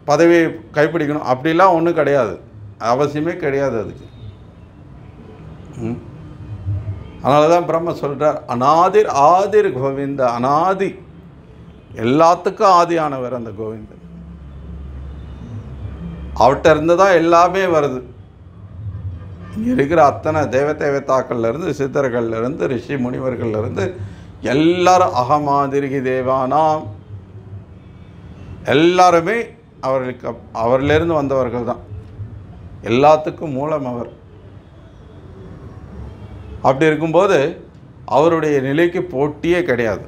பதவியை கைப்பிடிக்கணும் அப்படிலாம் ஒன்றும் கிடையாது, அவசியமே கிடையாது அதுக்கு. அதனால தான் பிரம்ம சொல்கிறார், அநாதிர் ஆதிர் கோவிந்த. அநாதி, எல்லாத்துக்கும் ஆதியானவர் அந்த கோவிந்தன். அவர்கிட்ட இருந்து தான் எல்லாமே வருது. இங்கே இருக்கிற அத்தனை தேவதாக்கள்லேருந்து, சித்தர்கள்லேருந்து, ரிஷி முனிவர்கள்லேருந்து எல்லாரும் அகமாதிரிகி தேவானாம், எல்லாருமே அவரிலிருந்து வந்தவர்கள் தான். எல்லாத்துக்கும் மூலம் அவர். அப்படி இருக்கும்போது அவருடைய நிலைக்கு போட்டியே கிடையாது.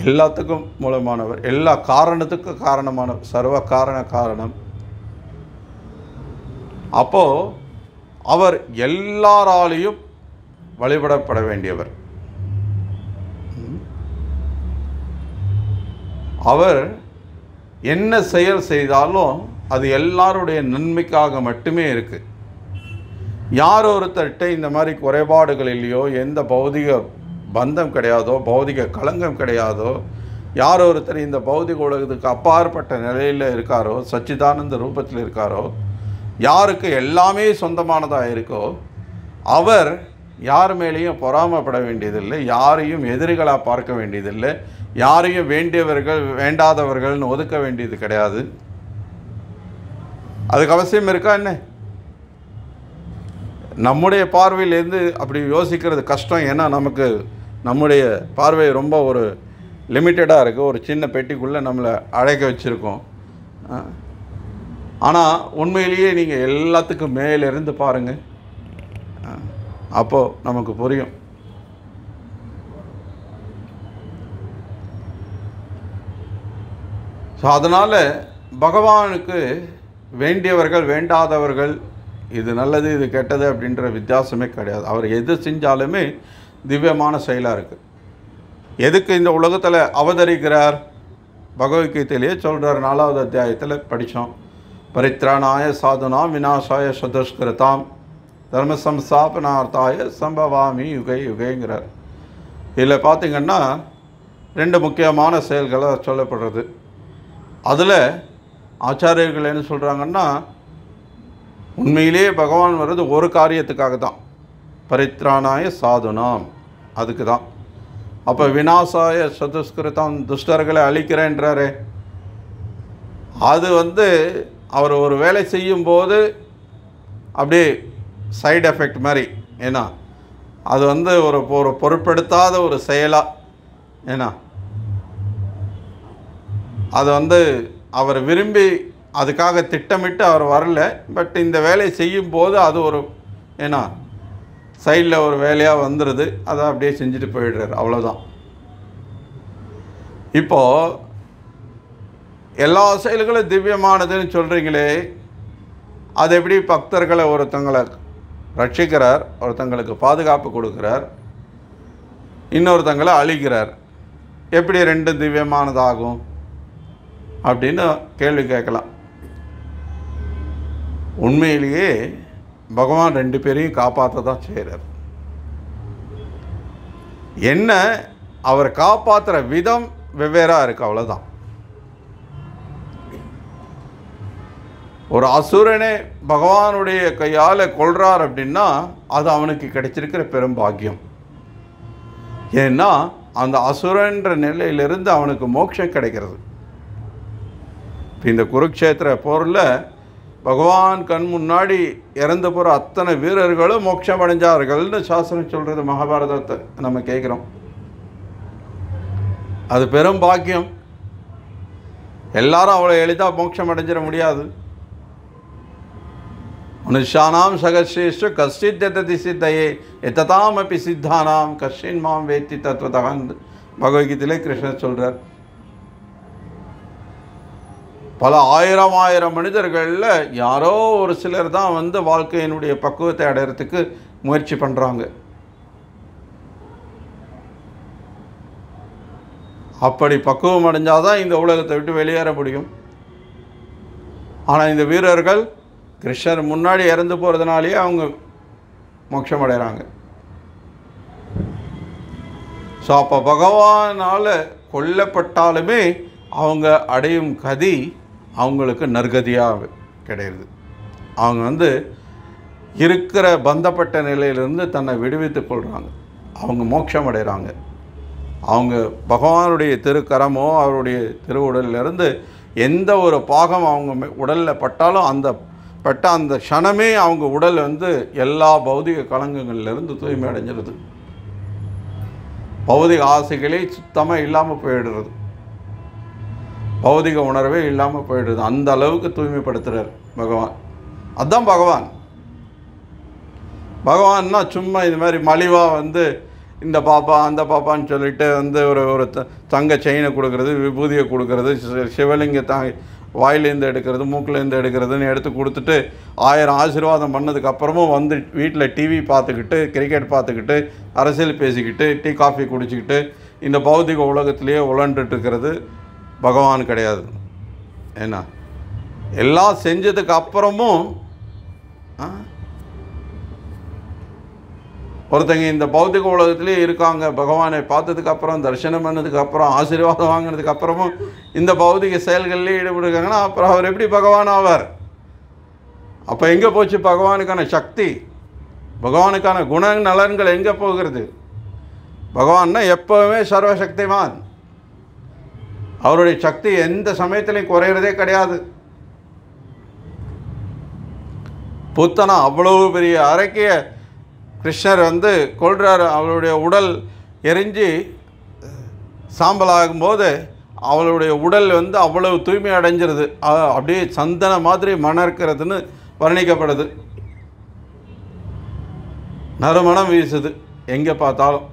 எல்லாத்துக்கும் மூலமானவர், எல்லா காரணத்துக்கும் காரணமானவர், சர்வ காரணம். அப்போது அவர் எல்லாராலையும் வழிபடப்பட வேண்டியவர். அவர் என்ன செயல் செய்தாலும் அது எல்லாருடைய நன்மைக்காக மட்டுமே இருக்குது. யார் ஒருத்தர்கிட்ட இந்த மாதிரி குறைபாடுகள் இல்லையோ, எந்த பௌதிக பந்தம் கிடையாதோ, பௌதிக களங்கம் கிடையாதோ, யார் ஒருத்தர் இந்த பௌதிக உலகத்துக்கு அப்பாற்பட்ட நிலையில் இருக்காரோ, சச்சிதானந்த ரூபத்தில் இருக்காரோ, யாருக்கு எல்லாமே சொந்தமானதாக இருக்கோ, அவர் யார் மேலேயும் பொறாமப்பட வேண்டியதில்லை, யாரையும் எதிரிகளாக பார்க்க வேண்டியதில்லை, யாரையும் வேண்டியவர்கள் வேண்டாதவர்கள்னு ஒதுக்க வேண்டியது கிடையாது. அதுக்கு அவசியம் இருக்கா என்ன? நம்முடைய பார்வையிலேருந்து அப்படி யோசிக்கிறது கஷ்டம். ஏன்னா நமக்கு நம்முடைய பார்வை ரொம்ப ஒரு லிமிட்டடாக இருக்குது, ஒரு சின்ன பெட்டிக்குள்ளே நம்மளை அழைக்க வச்சுருக்கோம். ஆனால் உண்மையிலேயே நீங்கள் எல்லாத்துக்கும் மேலிருந்து பாருங்கள், அப்போது நமக்கு புரியும். ஸோ அதனால் பகவானுக்கு வேண்டியவர்கள் வேண்டாதவர்கள், இது நல்லது இது கெட்டது அப்படின்ற வித்தியாசமே கிடையாது. அவர் எது செஞ்சாலுமே திவ்யமான செயலாக இருக்குது. எதுக்கு இந்த உலகத்தில் அவதரிக்கிறார்? பகவத்கீதையிலேயே சொல்கிறார், 4வது அத்தியாயத்தில் படித்தோம். பரித்ராணாய சாதுனாம் விநாசாய சதுஷ்கிருதாம் தர்ம சம்ஸ்தாபனார்த்தாய சம்பவாமி யுகை யுகைங்கிறார். இதில் பார்த்திங்கன்னா 2 முக்கியமான செயல்களாக சொல்லப்படுறது. அதில் ஆச்சாரியர்கள் என்ன சொல்கிறாங்கன்னா, உண்மையிலேயே பகவான் வர்றது ஒரு காரியத்துக்காக தான், பரித்ராணாய சாதுனாம், அதுக்கு தான். அப்போ விநாசாய சதுஷ்கிருதம், துஷ்டர்களை அழிக்கிறேன்றாரு. அது அவர் ஒரு வேலை செய்யும்போது அப்படியே சைடு எஃபெக்ட் மாதிரி. ஏன்னா அது ஒரு பொருட்படுத்தாத ஒரு செயலாக. ஏன்னா அது அவர் விரும்பி அதுக்காக திட்டமிட்டு அவர் வரல. பட் இந்த வேலையை செய்யும்போது அது ஏன்னா சைடில் ஒரு வேலையாக வந்துடுது, அதை அப்படியே செஞ்சுட்டு போயிடுறாரு, அவ்வளோதான். இப்போது எல்லா செயல்களும் திவ்யமானதுன்னு சொல்கிறீங்களே, அது எப்படி பக்தர்களை ஒருத்தங்களை ரட்சிக்கிறார், ஒருத்தங்களுக்கு பாதுகாப்பு கொடுக்குறார், இன்னொருத்தங்களை அழிக்கிறார், எப்படி 2 திவ்யமானதாகும் அப்படின்னு கேள்வி கேட்கலாம். உண்மையிலேயே பகவான் 2 பேரையும் காப்பாற்ற தான் செய்கிறார். என்ன, அவர் காப்பாற்றுற விதம் வெவ்வேறாக இருக்குது, அவ்வளோதான். ஒரு அசுரனை பகவானுடைய கையால் கொல்றார் அப்படின்னா அது அவனுக்கு கிடைச்சிருக்கிற பெரும் பாக்கியம். ஏன்னா அந்த அசுரன்ற நிலையிலிருந்து அவனுக்கு மோட்சம் கிடைக்கிறது. இந்த குருக்ஷேத்திர போரில் பகவான் கண் முன்னாடி இறந்து போகிற அத்தனை வீரர்களும் மோட்சம் அடைஞ்சார்கள்னு சாஸ்திரம் சொல்கிறது. மகாபாரதத்தை நம்ம கேட்குறோம். அது பெரும் பாக்கியம். எல்லாரும் அவ்வளோ எளிதாக மோட்சம் அடைஞ்சிட முடியாது. மனுஷானாம் சகசேஷு கஷ்டித் யததி சித்தையே எத்ததாமப்பி சித்தானாம் கஷ்டின் மாம் வேத்தி தத்துவதான் பகவத்கீதையிலே கிருஷ்ணர் சொல்கிறார். பல ஆயிரம் மனிதர்களில் யாரோ ஒரு சிலர் தான் வாழ்க்கையினுடைய பக்குவத்தை அடையிறதுக்கு முயற்சி பண்ணுறாங்க. அப்படி பக்குவம் அடைஞ்சாதான் இந்த உலகத்தை விட்டு வெளியேற முடியும். ஆனால் இந்த வீரர்கள் கிருஷ்ணர் முன்னாடி இறந்து போகிறதுனாலேயே அவங்க மோட்சம் அடைகிறாங்க. ஸோ அப்போ பகவானால் கொல்லப்பட்டாலுமே அவங்க அடையும் கதி அவங்களுக்கு நற்கதியாக கிடையாது. அவங்க இருக்கிற பந்தப்பட்ட நிலையிலிருந்து தன்னை விடுவித்து கொள்கிறாங்க. அவங்க மோட்சம் அடைகிறாங்க. அவங்க பகவானுடைய திருக்கரமோ அவருடைய திருவுடலிலிருந்து எந்த ஒரு பாகம் அவங்க உடலில் பட்டாலும் அந்த க்ஷணமே அவங்க உடல் எல்லா பௌதிக கலங்கங்கள்லேருந்து தூய்மை அடைஞ்சிருது. பௌதிக ஆசைகளே சுத்தமாக இல்லாமல் போயிடுறது. பௌதிக உணர்வே இல்லாமல் போயிடுது. அந்த அளவுக்கு தூய்மைப்படுத்துகிறார் பகவான். அதுதான் பகவான். பகவான்னா சும்மா இது மாதிரி மலிவாக இந்த பாப்பா அந்த பாப்பான்னு சொல்லிட்டு ஒரு தங்க செயினை கொடுக்கறது, விபூதியை கொடுக்கறது, சிவலிங்க வாயிலேருந்து எடுக்கிறது, மூக்கிலேருந்து எடுக்கிறதுன்னு எடுத்து கொடுத்துட்டு 1000 ஆசீர்வாதம் பண்ணதுக்கப்புறமும் வீட்டில் டிவி பார்த்துக்கிட்டு, கிரிக்கெட் பார்த்துக்கிட்டு, அரசியல் பேசிக்கிட்டு, டீ காஃபி குடிச்சிக்கிட்டு இந்த பௌதிக உலகத்திலேயே உழண்டுட்டு இருக்கிறது பகவான் கிடையாது. ஏன்னா எல்லாம் செஞ்சதுக்கு அப்புறமும் ஒருத்தங்க இந்த பௌதிக உலகத்திலே இருக்காங்க, பகவானை பார்த்ததுக்கப்புறம், தரிசனம் பண்ணதுக்கப்புறம், ஆசீர்வாதம் வாங்கினதுக்கப்புறமும் இந்த பௌதிக செயல்கள்லேயே ஈடுபடுறாங்கன்னா அப்புறம் அவர் எப்படி பகவான் ஆவார்? அப்போ எங்கே போச்சு பகவானுக்கான சக்தி? பகவானுக்கான குண நலன்கள் எங்கே போகிறது? பகவான்னா எப்போவுமே சர்வசக்திமான். அவருடைய சக்தி எந்த சமயத்திலையும் குறையிறதே கிடையாது. புத்தனா அவ்வளவு பெரிய அரைக்கிய கிருஷ்ணர் கொல்றார். அவளுடைய உடல் எரிஞ்சு சாம்பலாகும்போது அவளுடைய உடல் அவ்வளவு தூய்மை அடைஞ்சிருது. அப்படியே சந்தன மாதிரி மணக்கிறதுன்னு வர்ணிக்கப்படுது. நறுமணம் வீசுது எங்கே பார்த்தாலும்,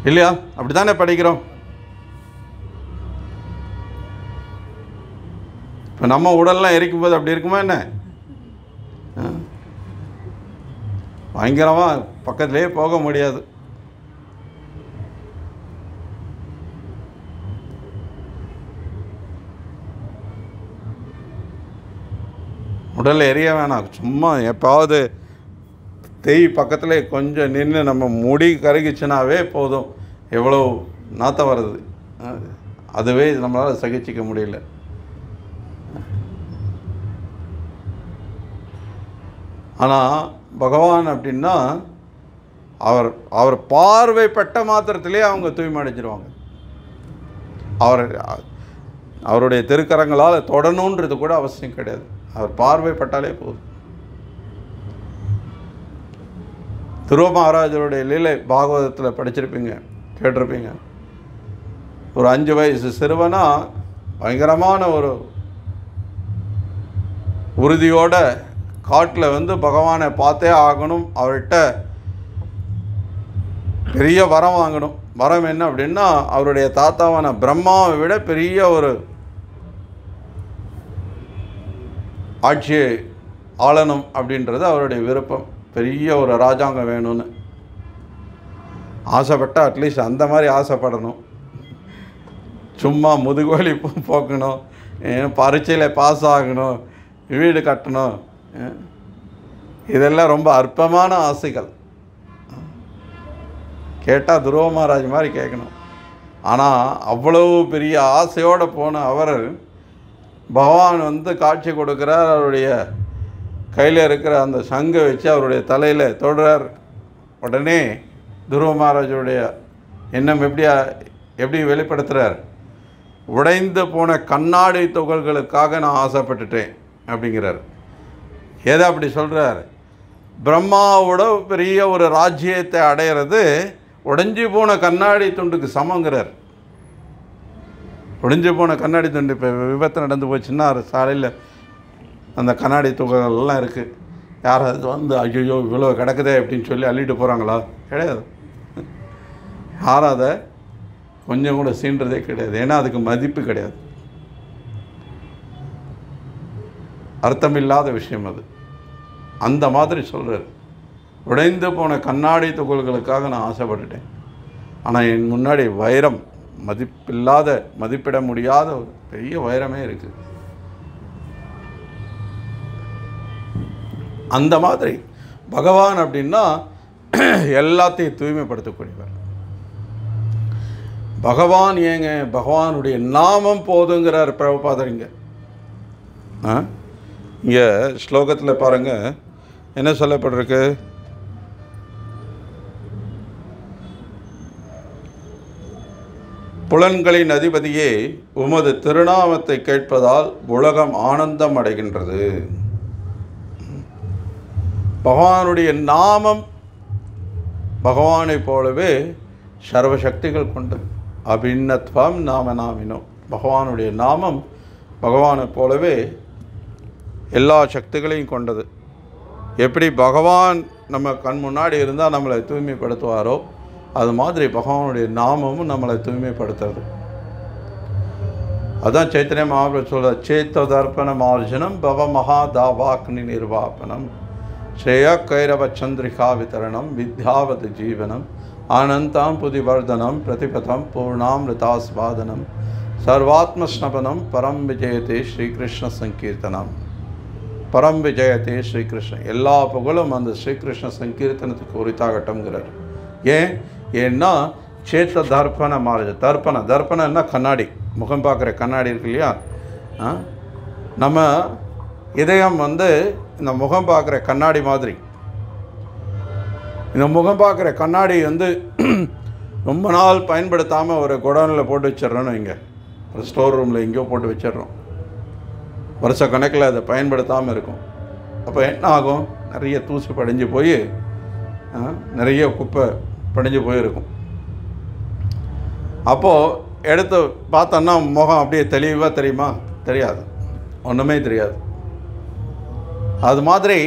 இல்லையா? அப்படி தானே படிக்கிறோம். இப்போ நம்ம உடல்லாம் எரிக்கும்போது அப்படி இருக்குமா என்ன? பயங்கரமாக பக்கத்துலேயே போக முடியாது. உடலில் எரிய வேணாம், சும்மா எப்பாவது பக்கத்தில் கொஞ்சம் நின்று நம்ம முடி கருகிச்சுனாவே போதும், எவ்வளோ நாற்றம் வருது. அதுவே நம்மளால் சகிச்சிக்க முடியல. ஆனால் பகவான் அப்படின்னா அவர் பார்வைப்பட்ட மாத்திரத்திலே அவங்க தூய்மை அடைஞ்சிருவாங்க. அவருடைய திருக்கரங்களால் தொடணுன்றது கூட அவசியம் கிடையாது. அவர் பார்வைப்பட்டாலே போதும். துருவ மகாராஜருடைய லீலை பாகவதத்தில் படிச்சிருப்பீங்க, கேட்டிருப்பீங்க. ஒரு 5 வயசு சிறுவனா பயங்கரமான ஒரு உறுதியோட காட்டில் பகவானை பார்த்தே ஆகணும், அவர்கிட்ட பெரிய வரம் வாங்கணும். வரம் என்ன அப்படின்னா அவருடைய தாத்தாவான பிரம்மாவை விட பெரிய ஒரு ஆட்சியை ஆளணும் அப்படின்றது அவருடைய விருப்பம். பெரிய ஒரு ராஜாங்கம் வேணும்னு ஆசைப்பட்டால் அட்லீஸ்ட் அந்த மாதிரி ஆசைப்படணும். சும்மா முதுகோலி போக்கணும், பரீட்சையில் பாஸ் ஆகணும், வீடு கட்டணும், இதெல்லாம் ரொம்ப அற்பமான ஆசைகள். கேட்டால் துருவ மகாராஜ் மாதிரி கேட்கணும். ஆனால் அவ்வளவு பெரிய ஆசையோடு போன அவர் பகவான் வந்து காட்சி கொடுக்குறார். அவருடைய கையில் இருக்கிற அந்த சங்கை வச்சு அவருடைய தலையில் தொடுறார். உடனே துருவ மகாராஜுடைய எண்ணம் எப்படி வெளிப்படுத்துகிறார்? உடைந்து போன கண்ணாடி துகள்களுக்காக நான் ஆசைப்பட்டுட்டேன் அப்படிங்கிறார். எதை அப்படி சொல்கிறார்? பிரம்மாவோட பெரிய ஒரு ராஜ்யத்தை அடையிறது உடைஞ்சு போன கண்ணாடி துண்டுக்கு சமங்கிறார். உடைஞ்சு போன கண்ணாடி துண்டு, இப்போ விபத்து நடந்து போச்சுன்னா சாலையில் அந்த கண்ணாடி துகள்கள்லாம் இருக்குது. யாராவது வந்து ஐயோ இவ்வளோ கிடக்குதே அப்படின்னு சொல்லி அள்ளிட்டு போகிறாங்களா? கிடையாது. யாரும் அதை கொஞ்சம் கூட சீன்றதே கிடையாது. ஏன்னா அதுக்கு மதிப்பு கிடையாது. அர்த்தமில்லாத விஷயம் அது. அந்த மாதிரி சொல்கிறார். உடைந்து போன கண்ணாடி துகள்களுக்காக நான் ஆசைப்பட்டுட்டேன். ஆனால் என் முன்னாடி வைரம், மதிப்பில்லாத, மதிப்பிட முடியாத ஒரு பெரிய வைரமே இருக்குது. அந்த மாதிரி பகவான் அப்படின்னா எல்லாத்தையும் தூய்மைப்படுத்தக்கூடியவர். பகவான் ஏங்க பகவானுடைய நாமம் போதுங்கிறார் பிரபுபாதர். இங்கே ஸ்லோகத்தில் பாருங்கள் என்ன சொல்லப்பட்டிருக்கு? புலன்களின் அதிபதியே, உமது திருநாமத்தை கேட்பதால் உலகம் ஆனந்தம் அடைகின்றது. பகவானுடைய நாமம் பகவானை போலவே சர்வசக்திகள் கொண்டது. அபிநத்வம் நாமநாமினோ. பகவானுடைய நாமம் பகவானை போலவே எல்லா சக்திகளையும் கொண்டது. எப்படி பகவான் நம்ம கண் முன்னாடி இருந்தால் நம்மளை தூய்மைப்படுத்துவாரோ, அது மாதிரி பகவானுடைய நாமமும் நம்மளை தூய்மைப்படுத்துறது. அதுதான் சைத்தன்ய மகாபிரபு சொல்ற, சேத்த தர்ப்பண மார்ஜனம் பவ மகா தாவாக்னி நிர்வாபனம் ஸ்ரேயா கைரவ சந்திரிகா விதரணம் வித்யாவத் ஜீவனம் ஆனந்தாம் புதிவர்தனம் பிரதிபதம் பூர்ணாமிருதாஸ்வாதனம் சர்வாத்மஸ்னபனம் பரம் விஜயத்தே ஸ்ரீகிருஷ்ண சங்கீர்த்தனம். பரம் விஜயத்தே ஸ்ரீகிருஷ்ணன். எல்லா புகழும் அந்த ஸ்ரீகிருஷ்ண சங்கீர்த்தனத்துக்கு உரித்தாகட்டும்ங்கிறார். ஏன்னா சேத்த தர்ப்பண மார்ஜ. தர்ப்பணம்னா கண்ணாடி, முகம் பார்க்குற கண்ணாடி இருக்கு இல்லையா? நம்ம இதயம் வந்து இந்த முகம் பார்க்குற கண்ணாடி மாதிரி. இந்த முகம் பார்க்குற கண்ணாடி வந்து ரொம்ப நாள் பயன்படுத்தாமல் ஒரு குடோனில் போட்டு வச்சிட்றோன்னு இங்கே ஒரு ஸ்டோர் ரூமில் எங்கேயோ போட்டு வச்சிட்றோம். வருஷ கணக்கில் அதை பயன்படுத்தாமல் இருக்கும். அப்போ என்ன ஆகும்? நிறைய தூசி படிஞ்சு போய் நிறைய குப்பை படிஞ்சு போயிருக்கும். அப்போது எடுத்து பார்த்தோன்னா முகம் அப்படியே தெளிவாக தெரியுமா? தெரியாது, ஒன்றுமே தெரியாது. அது மாதிரி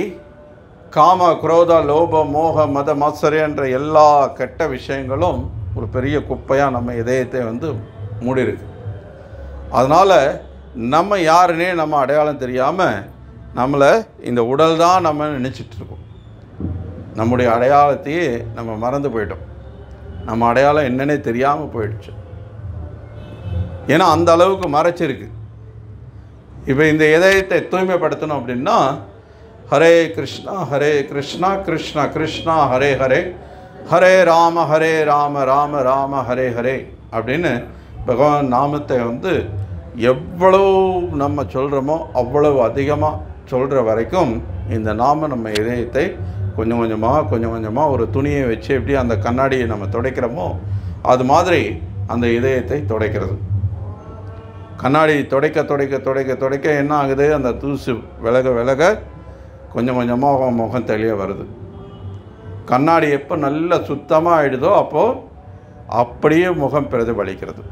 காம குரோத லோப மோக மத மாத்சரியன்ற எல்லா கெட்ட விஷயங்களும் ஒரு பெரிய குப்பையாக நம்ம இதயத்தை வந்து மூடியிருக்கு. அதனால் நம்ம யாருன்னே நம்ம அடையாளம் தெரியாமல் நம்மளை இந்த உடல் தான் நம்ம நினச்சிட்ருக்கோம். நம்முடைய அடையாளத்தையே நம்ம மறந்து போயிட்டோம். நம்ம அடையாளம் என்னன்னே தெரியாமல் போயிடுச்சு. ஏன்னா அந்த அளவுக்கு மறைச்சிருக்கு. இப்போ இந்த இதயத்தை தூய்மைப்படுத்தணும் அப்படின்னா ஹரே கிருஷ்ணா கிருஷ்ணா கிருஷ்ணா ஹரே ஹரே, ஹரே ராம ராம ராம ஹரே ஹரே அப்படின்னு பகவான் நாமத்தை வந்து எவ்வளவு நம்ம சொல்கிறோமோ அவ்வளவு அதிகமாக சொல்கிற வரைக்கும் இந்த நாமம் நம்ம இதயத்தை கொஞ்சம் கொஞ்சமாக ஒரு துணியை வச்சு எப்படி அந்த கண்ணாடியை நம்ம துடைக்கிறோமோ அது மாதிரி அந்த இதயத்தை துடைக்கிறது. கண்ணாடி துடைக்க என்ன ஆகுது? அந்த தூசு விலக கொஞ்சம் கொஞ்சமாக முகம் தெளிய வருது. கண்ணாடி எப்போ நல்லா சுத்தமாக ஆகிடுதோ அப்போது அப்படியே முகம் பிரதிபலிக்கிறது.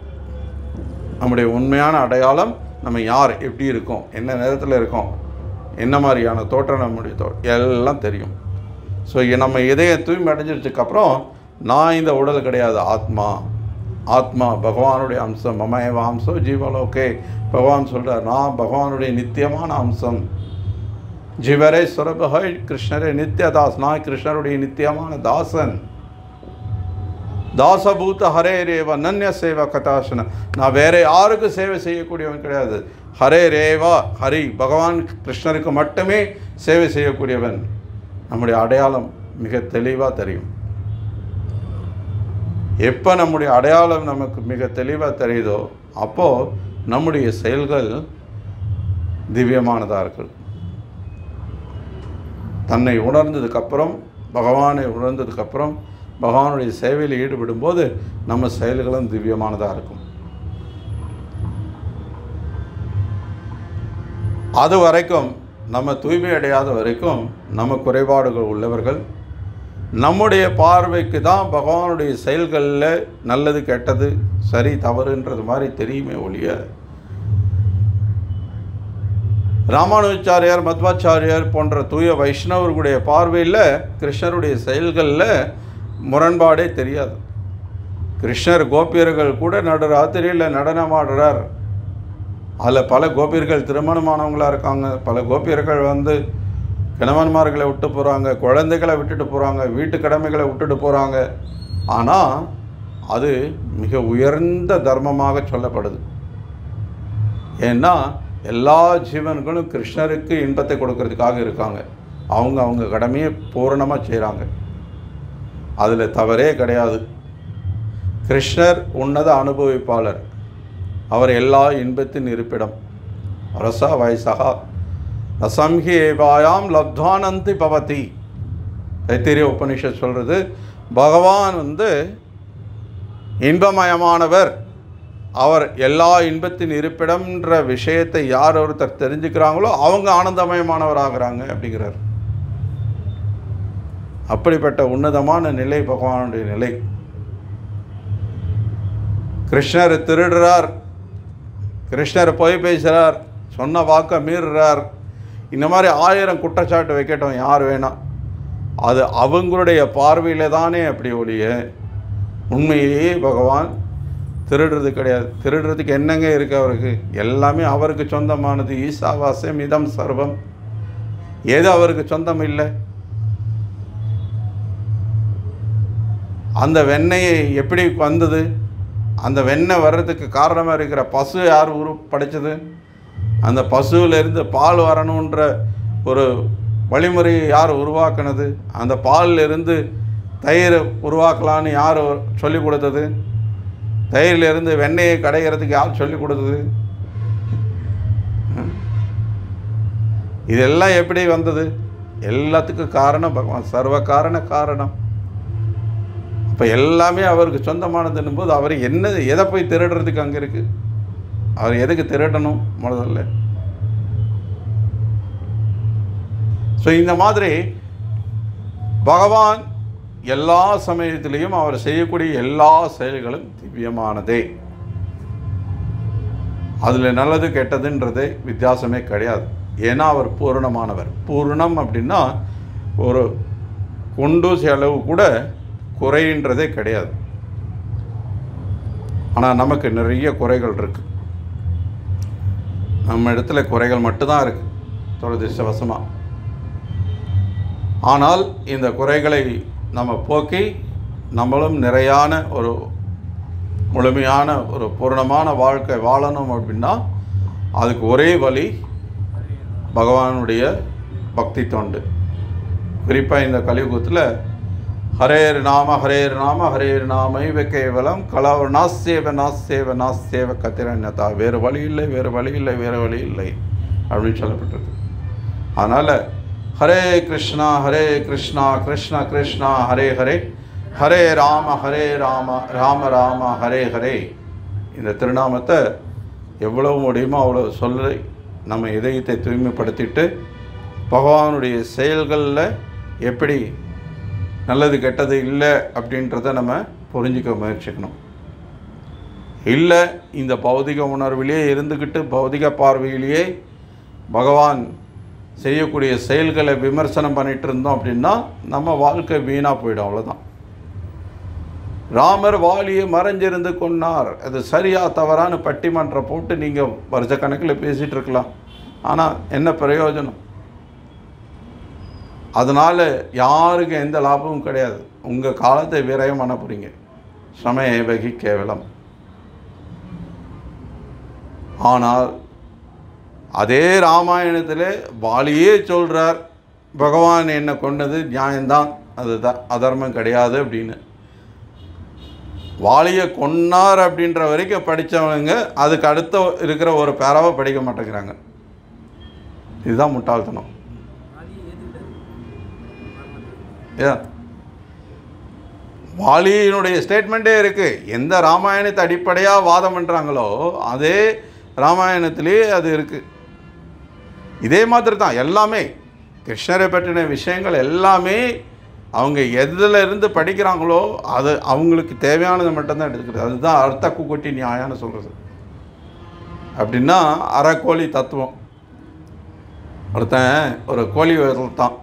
நம்முடைய உண்மையான அடையாளம், நம்ம யார், எப்படி இருக்கோம், என்ன நேரத்தில் இருக்கோம், என்ன மாதிரியான தோற்றம் நம்முடைய எல்லாம் தெரியும். ஸோ நம்ம இதயம் தூய்மை அடைஞ்சிருச்சதுக்கப்புறம் நான் இந்த உடல் கிடையாது, ஆத்மா பகவானுடைய அம்சம். மமேவ அம்சோ ஜீவலோகே. பகவான் சொல்கிறார், நான் பகவானுடைய நித்தியமான அம்சம். ஜீவரே சுரபஹை கிருஷ்ணரே நித்தியதாஸ். நான் கிருஷ்ணருடைய நித்தியமான தாசன். தாசபூத ஹரே ரேவ நன்ய சேவ கதாசன. நான் வேற யாருக்கும் சேவை செய்யக்கூடியவன் கிடையாது. ஹரே ரேவா ஹரி, பகவான் கிருஷ்ணருக்கு மட்டுமே சேவை செய்யக்கூடியவன். நம்முடைய அடையாளம் மிக தெளிவாக தெரியும். எப்போ நம்முடைய அடையாளம் நமக்கு மிக தெளிவாக தெரியுதோ அப்போது நம்முடைய செயல்கள் திவ்யமானதாக இருக்குது. தன்னை உணர்ந்ததுக்கப்புறம், பகவானை உணர்ந்ததுக்கப்புறம் பகவானுடைய சேவையில் ஈடுபடும்போது நம்ம செயல்களும் திவ்யமானதாக இருக்கும். அது வரைக்கும், நம்ம தூய்மை அடையாத வரைக்கும் நம்ம குறைபாடுகள் உள்ளவர்கள். நம்முடைய பார்வைக்கு தான் பகவானுடைய செயல்களில் நல்லது கெட்டது சரி தவறுன்றது மாதிரி தெரியுமே ஒழிய, ராமானுஜாச்சாரியார், மத்வாச்சாரியார் போன்ற தூய வைஷ்ணவர்களுடைய பார்வையில் கிருஷ்ணருடைய செயல்களில் முரண்பாடே தெரியாது. கிருஷ்ணர் கோபியர்கள் கூட நடுராத்திரியில் நடனமாடுறார். அதில் பல கோபியர்கள் திருமணமானவங்களாக இருக்காங்க. பல கோபியர்கள் கணவன்மார்களை விட்டு போகிறாங்க, குழந்தைகளை விட்டுட்டு போகிறாங்க, வீட்டு கடமைகளை விட்டுட்டு போகிறாங்க. ஆனால் அது மிக உயர்ந்த தர்மமாக சொல்லப்படுது. ஏன்னா எல்லா ஜீவன்களும் கிருஷ்ணருக்கு இன்பத்தை கொடுக்கறதுக்காக இருக்காங்க. அவங்க கடமையை பூரணமாக செய்கிறாங்க. அதில் தவறே கிடையாது. கிருஷ்ணர் உன்னத அனுபவிப்பாளர். அவர் எல்லா இன்பத்தின் இருப்பிடம். ரசா வயசகா ரசம்ஹி ஏவாயாம் லப்த்வானந்தி பவதி. தைத்திரிய உபனிஷத் சொல்கிறது, பகவான் இன்பமயமானவர், அவர் எல்லா இன்பத்தின் இருப்பிடம்ன்ற விஷயத்தை யார் ஒருத்தர் தெரிஞ்சுக்கிறாங்களோ அவங்க ஆனந்தமயமானவராகிறாங்க அப்படிங்கிறார். அப்படிப்பட்ட உன்னதமான நிலை பகவானுடைய நிலை. கிருஷ்ணர் திருடுறார், கிருஷ்ணர் பொய் பேசுகிறார், சொன்ன வாக்கை மீறுறார், இந்த மாதிரி 1000 குற்றச்சாட்டு வைக்கட்டும் யார் வேணாம். அது அவங்களுடைய பார்வையில் தானே அப்படி ஒழிய உண்மையிலேயே பகவான் திருடுறது கிடையாது. திருடுறதுக்கு என்னங்க இருக்குது அவருக்கு? எல்லாமே அவருக்கு சொந்தமானது. ஈசாவாஸ்யம் இதம் சர்வம். ஏதோ அவருக்கு சொந்தம் இல்லை. அந்த வெண்ணெயை எப்படி வந்தது? அந்த வெண்ணெய் வர்றதுக்கு காரணமாக இருக்கிற பசு யார் படைச்சது? அந்த பசுவிலிருந்து பால் வரணுன்ற ஒரு வழிமுறையை யார் உருவாக்குனது? அந்த பாலிலிருந்து தயிர் உருவாக்கலான்னு யார் சொல்லிக் கொடுத்தது? தயிரிலிருந்து வெண்ணெயை கடைகிறதுக்கு யார் சொல்லிக் கொடுத்தது? இதெல்லாம் எப்படி வந்தது? எல்லாத்துக்கும் காரணம் பகவான், சர்வ காரணம். இப்போ எல்லாமே அவருக்கு சொந்தமானதுன்னும் போது அவர் எதை போய் திருடுறதுக்கு அங்கே இருக்குது? அவர் எதுக்கு திருடணும் முதல்ல? ஸோ இந்த மாதிரி பகவான் எல்லா சமயத்திலையும் அவர் செய்யக்கூடிய எல்லா செயல்களும் திவ்யமானதே. அதில் நல்லது கெட்டதுன்றதே வித்தியாசமே கிடையாது. ஏன்னா அவர் பூரணமானவர். பூர்ணம் அப்படின்னா ஒரு குண்டூசி அளவு கூட குறைன்றதே கிடையாது. ஆனால் நமக்கு நிறைய குறைகள் இருக்குது. நம்ம இடத்துல குறைகள் மட்டும்தான் இருக்குது துரதிர்ஷ்டவசமாக. ஆனால் இந்த குறைகளை நம்ம போக்கி நம்மளும் நிறையான ஒரு முழுமையான ஒரு பூரணமான வாழ்க்கை வாழணும் அப்படின்னா அதுக்கு ஒரே வழி பகவானுடைய பக்தி தொண்டு. குறிப்பாக இந்த கலியுகத்தில் ஹரேர் நாம ஹரேர் நாமைவ கேவலம் கலவ நாஸ்தேவ கத்திரன்யதா. வேறு வழி இல்லை அப்படின்னு சொல்லப்பட்டிருக்கு. அதனால் ஹரே கிருஷ்ணா கிருஷ்ணா கிருஷ்ணா ஹரே ஹரே, ஹரே ராம ராம ராம ஹரே ஹரே. இந்த திருநாமத்தை எவ்வளவு முடியுமோ அவ்வளோ சொல்லி நம்ம இதயத்தை தூய்மைப்படுத்திட்டு பகவானுடைய செயல்களில் எப்படி நல்லது கெட்டது இல்லை அப்படின்றத நம்ம புரிஞ்சிக்க முயற்சிக்கணும். இல்லை இந்த பௌதிக உணர்விலேயே இருந்துக்கிட்டு பௌதிக பார்வையிலேயே பகவான் செய்யக்கூடிய செயல்களை விமர்சனம் பண்ணிகிட்டு இருந்தோம் அப்படின்னா நம்ம வாழ்க்கை வீணாக போயிடும். அவ்வளோதான். ராமர் வாலியை மறைஞ்சிருந்து கொன்னார், அது சரியா தவறான பட்டிமன்றம் போட்டு நீங்கள் வருஷக்கணக்கில் பேசிகிட்டு இருக்கலாம். ஆனால் என்ன பிரயோஜனம்? அதனால் யாருக்கு எந்த லாபமும் கிடையாது. உங்கள் காலத்தை விரயம் பண்ண போகிறீங்க. சமய வகி கேவலம். ஆனால் அதே ராமாயணத்தில் வாலியே சொல்கிறார், பகவான் என்னை கொண்டது நியாயம்தான், அதுதான் அதர்மம் கிடையாது அப்படின்னு. வாலியை கொன்னார் அப்படின்ற வரைக்கும் படித்தவங்க அதுக்கு அடுத்த இருக்கிற ஒரு பேராவை படிக்க மாட்டேங்கிறாங்க. இதுதான் முட்டாள்தனம். ஏன் வாலியினுடைய ஸ்டேட்மெண்ட்டே இருக்குது. எந்த ராமாயணத்தை அடிப்படையாக வாதம் பண்ணுறாங்களோ அதே ராமாயணத்திலே அது இருக்குது. இதே மாதிரி தான் எல்லாமே கிருஷ்ணரை பற்றின விஷயங்கள் எல்லாமே அவங்க எதில் இருந்து படிக்கிறாங்களோ அது அவங்களுக்கு தேவையானது மட்டும்தான் எடுத்துக்கிறது. அதுதான் அர்த்த குக்குட்டி நியாயம்னு சொல்கிறது. அப்படின்னா அறக்கோழி தத்துவம். ஒருத்தன் ஒரு கோழி வளர்த்தான்.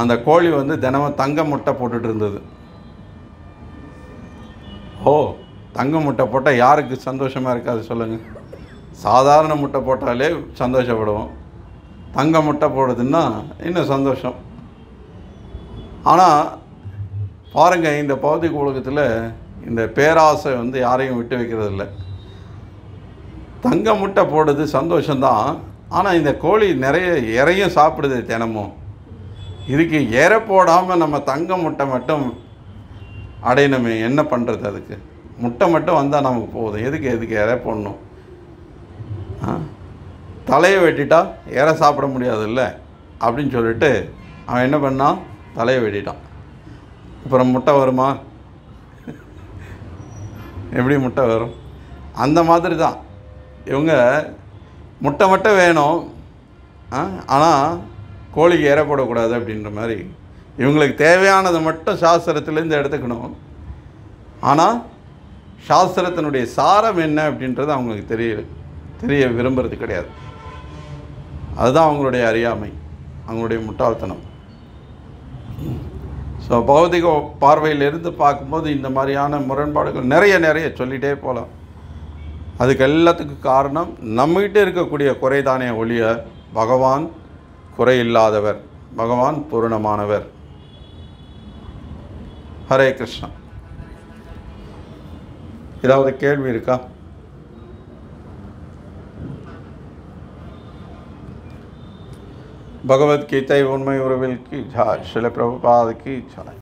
அந்த கோழி தினமும் தங்க முட்டை போட்டுட்டு இருந்தது. தங்க முட்டை போட்டால் யாருக்கு சந்தோஷமாக இருக்காது சொல்லுங்கள்? சாதாரண முட்டை போட்டாலே சந்தோஷப்படுவோம். தங்க முட்டை போடுதுன்னா இன்னும் சந்தோஷம். ஆனால் பாருங்கள், இந்த பௌதிக உலகத்தில் இந்த பேராசை யாரையும் விட்டு வைக்கிறது இல்லை. தங்க முட்டை போடுறது சந்தோஷம்தான். ஆனால் இந்த கோழி நிறைய இறையும் சாப்பிடுது தினமும். இதுக்கு இறை போடாமல் நம்ம தங்க முட்டை மட்டும் அடையணுமே, என்ன பண்ணுறது? அதுக்கு முட்டை மட்டும் வந்தால் நமக்கு போதும். எதுக்கு இறை போடணும்? தலையை வெட்டிட்டா இறை சாப்பிட முடியாதுல்ல அப்படின்னு சொல்லிட்டு அவன் என்ன பண்ணான்? தலையை வெட்டிட்டான். அப்புறம் முட்டை வருமா? எப்படி முட்டை வரும்? அந்த மாதிரி தான் இவங்க முட்டை மட்டும் வேணும், ஆனால் கோழிக்கு இறை போடக்கூடாது அப்படின்ற மாதிரி இவங்களுக்கு தேவையானதை மட்டும் சாஸ்திரத்துலேருந்து எடுத்துக்கணும். ஆனால் சாஸ்திரத்தினுடைய சாரம் என்ன அப்படின்றது அவங்களுக்கு தெரிய விரும்புறது கிடையாது. அதுதான் அவங்களுடைய அறியாமை, அவங்களுடைய முட்டாள்தனம். ஸோ பௌதிக பார்வையிலிருந்து பார்க்கும்போது இந்த மாதிரியான முரண்பாடுகள் நிறைய சொல்லிகிட்டே போகலாம். அதுக்கு எல்லாத்துக்கும் காரணம் நம்மகிட்ட இருக்கக்கூடிய குறைதானே ஒழிய பகவான் குறை இல்லாதவர், பகவான் பூரணமானவர். ஹரே கிருஷ்ணா. ஏதாவது கேள்வி இருக்கா? பகவத்கீதை உண்மை உறவில் கி ஜாய். ஸ்ரீல பிரபுபாத கி ஜாய்.